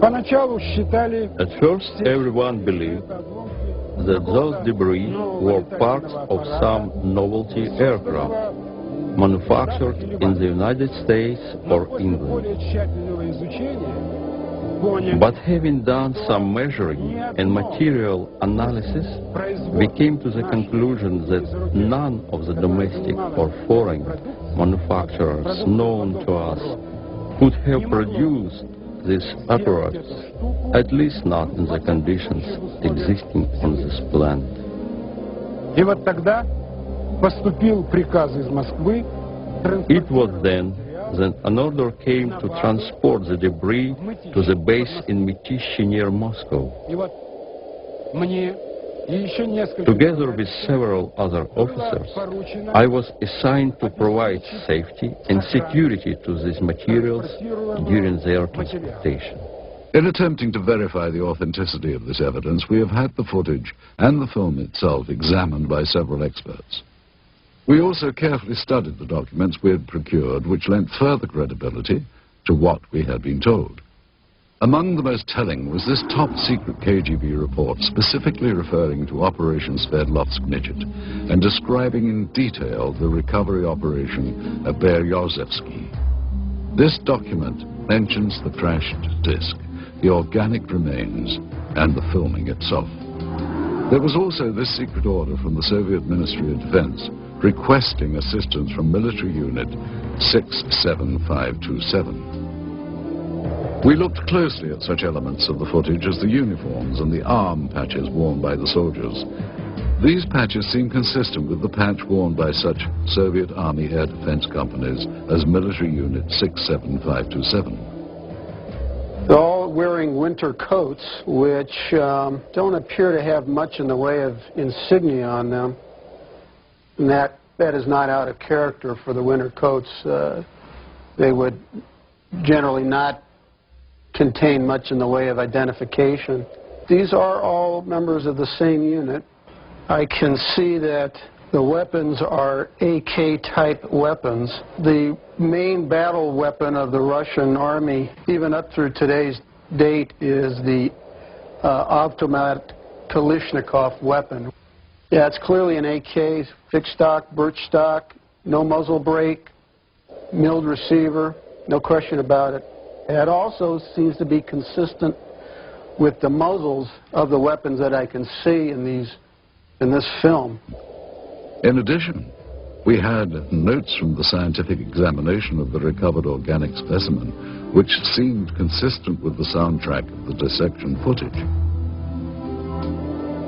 At first, everyone believed that those debris were parts of some novelty aircraft manufactured in the United States or England. But having done some measuring and material analysis, we came to the conclusion that none of the domestic or foreign manufacturers known to us could have produced these apparatus, at least not in the conditions existing on this planet. It was then that an order came to transport the debris to the base in Mytishi near Moscow. Together with several other officers, I was assigned to provide safety and security to these materials during their transportation. In attempting to verify the authenticity of this evidence, we have had the footage and the film itself examined by several experts. We also carefully studied the documents we had procured, which lent further credibility to what we had been told. Among the most telling was this top-secret KGB report specifically referring to Operation Sverdlovsk Midget and describing in detail the recovery operation at Beryozevsky. This document mentions the crashed disc, the organic remains, and the filming itself. There was also this secret order from the Soviet Ministry of Defense requesting assistance from military unit 67527. We looked closely at such elements of the footage as the uniforms and the arm patches worn by the soldiers. These patches seem consistent with the patch worn by such Soviet Army air defense companies as military unit 67527. They're all wearing winter coats, which don't appear to have much in the way of insignia on them. And that is not out of character for the winter coats. They would generally not contain much in the way of identification. These are all members of the same unit. I can see that the weapons are AK-type weapons. The main battle weapon of the Russian army, even up through today's date, is the automatic Kalashnikov weapon. Yeah, it's clearly an AK, fixed stock, birch stock, no muzzle brake, milled receiver, no question about it. It also seems to be consistent with the muzzles of the weapons that I can see in this film. In addition, we had notes from the scientific examination of the recovered organic specimen, which seemed consistent with the soundtrack of the dissection footage.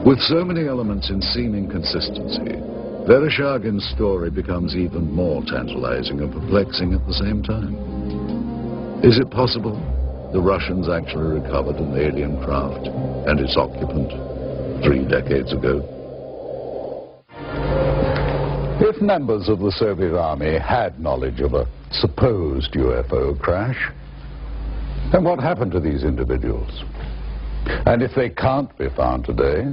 With so many elements in seeming consistency, Vereshchagin's story becomes even more tantalizing and perplexing at the same time. Is it possible the Russians actually recovered an alien craft and its occupant 3 decades ago? If members of the Soviet Army had knowledge of a supposed UFO crash, then what happened to these individuals? And if they can't be found today,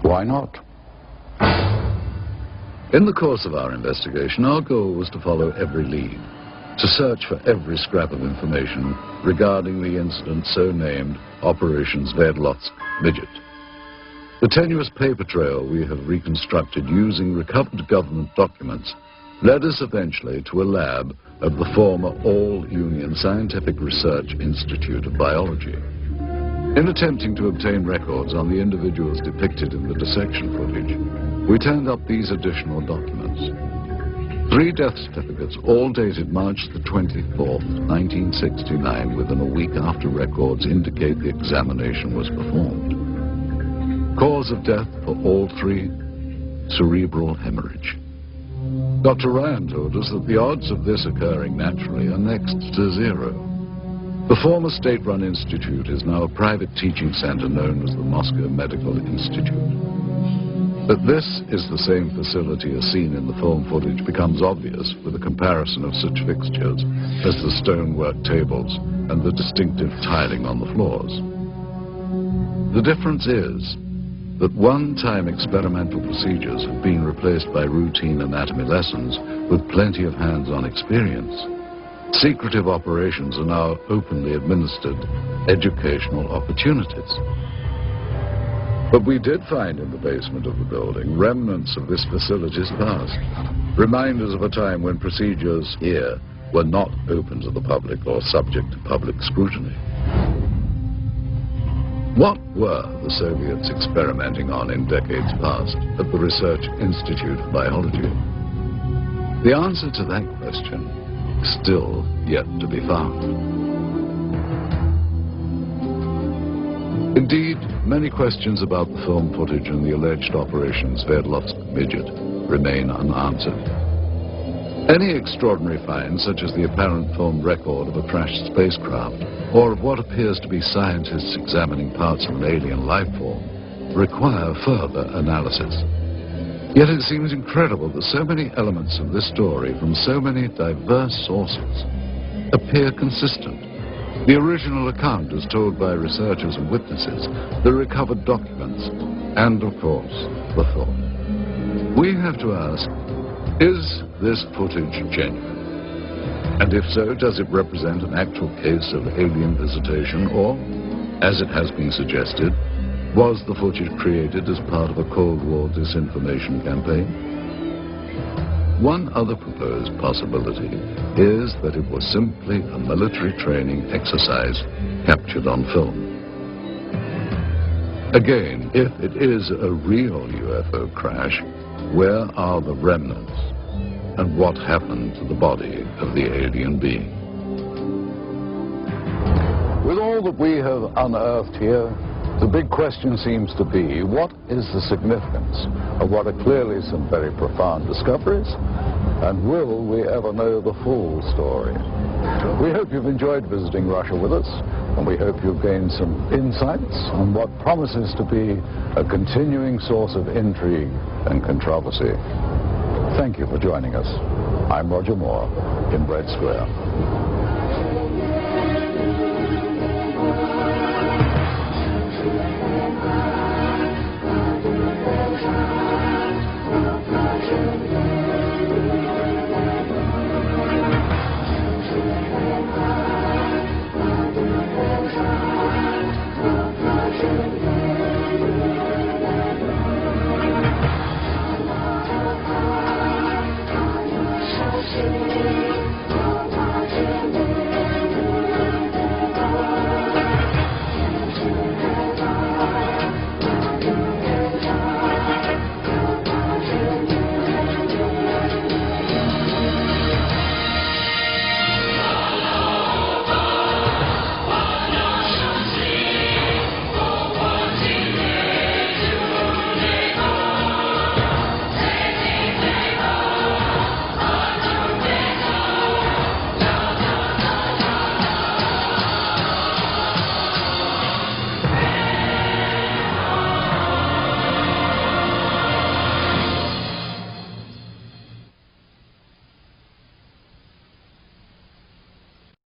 why not? In the course of our investigation, our goal was to follow every lead, to search for every scrap of information regarding the incident so named Operation Sverdlovsk Midget. The tenuous paper trail we have reconstructed using recovered government documents led us eventually to a lab of the former All-Union Scientific Research Institute of Biology. In attempting to obtain records on the individuals depicted in the dissection footage, we turned up these additional documents. 3 death certificates, all dated March the 24th, 1969, within a week after records indicate the examination was performed. Cause of death for all 3, cerebral hemorrhage. Dr. Ryan told us that the odds of this occurring naturally are next to 0. The former state-run institute is now a private teaching center known as the Moscow Medical Institute. That this is the same facility as seen in the film footage becomes obvious with a comparison of such fixtures as the stonework tables and the distinctive tiling on the floors. The difference is that one-time experimental procedures have been replaced by routine anatomy lessons with plenty of hands-on experience. Secretive operations are now openly administered educational opportunities. But we did find in the basement of the building remnants of this facility's past, reminders of a time when procedures here were not open to the public or subject to public scrutiny. What were the Soviets experimenting on in decades past at the Research Institute of Biology? The answer to that question is still yet to be found. Indeed, many questions about the film footage and the alleged Operation Sverdlovsk Midget remain unanswered. Any extraordinary find, such as the apparent film record of a crashed spacecraft, or of what appears to be scientists examining parts of an alien life form, require further analysis. Yet it seems incredible that so many elements of this story from so many diverse sources appear consistent. The original account as told by researchers and witnesses, the recovered documents, and of course, the film. We have to ask, is this footage genuine? And if so, does it represent an actual case of alien visitation, or, as it has been suggested, was the footage created as part of a Cold War disinformation campaign? One other proposed possibility is that it was simply a military training exercise captured on film. Again, if it is a real UFO crash, where are the remnants? And what happened to the body of the alien being? With all that we have unearthed here, the big question seems to be, what is the significance of what are clearly some very profound discoveries? And will we ever know the full story? We hope you've enjoyed visiting Russia with us, and we hope you've gained some insights on what promises to be a continuing source of intrigue and controversy. Thank you for joining us. I'm Roger Moore in Red Square.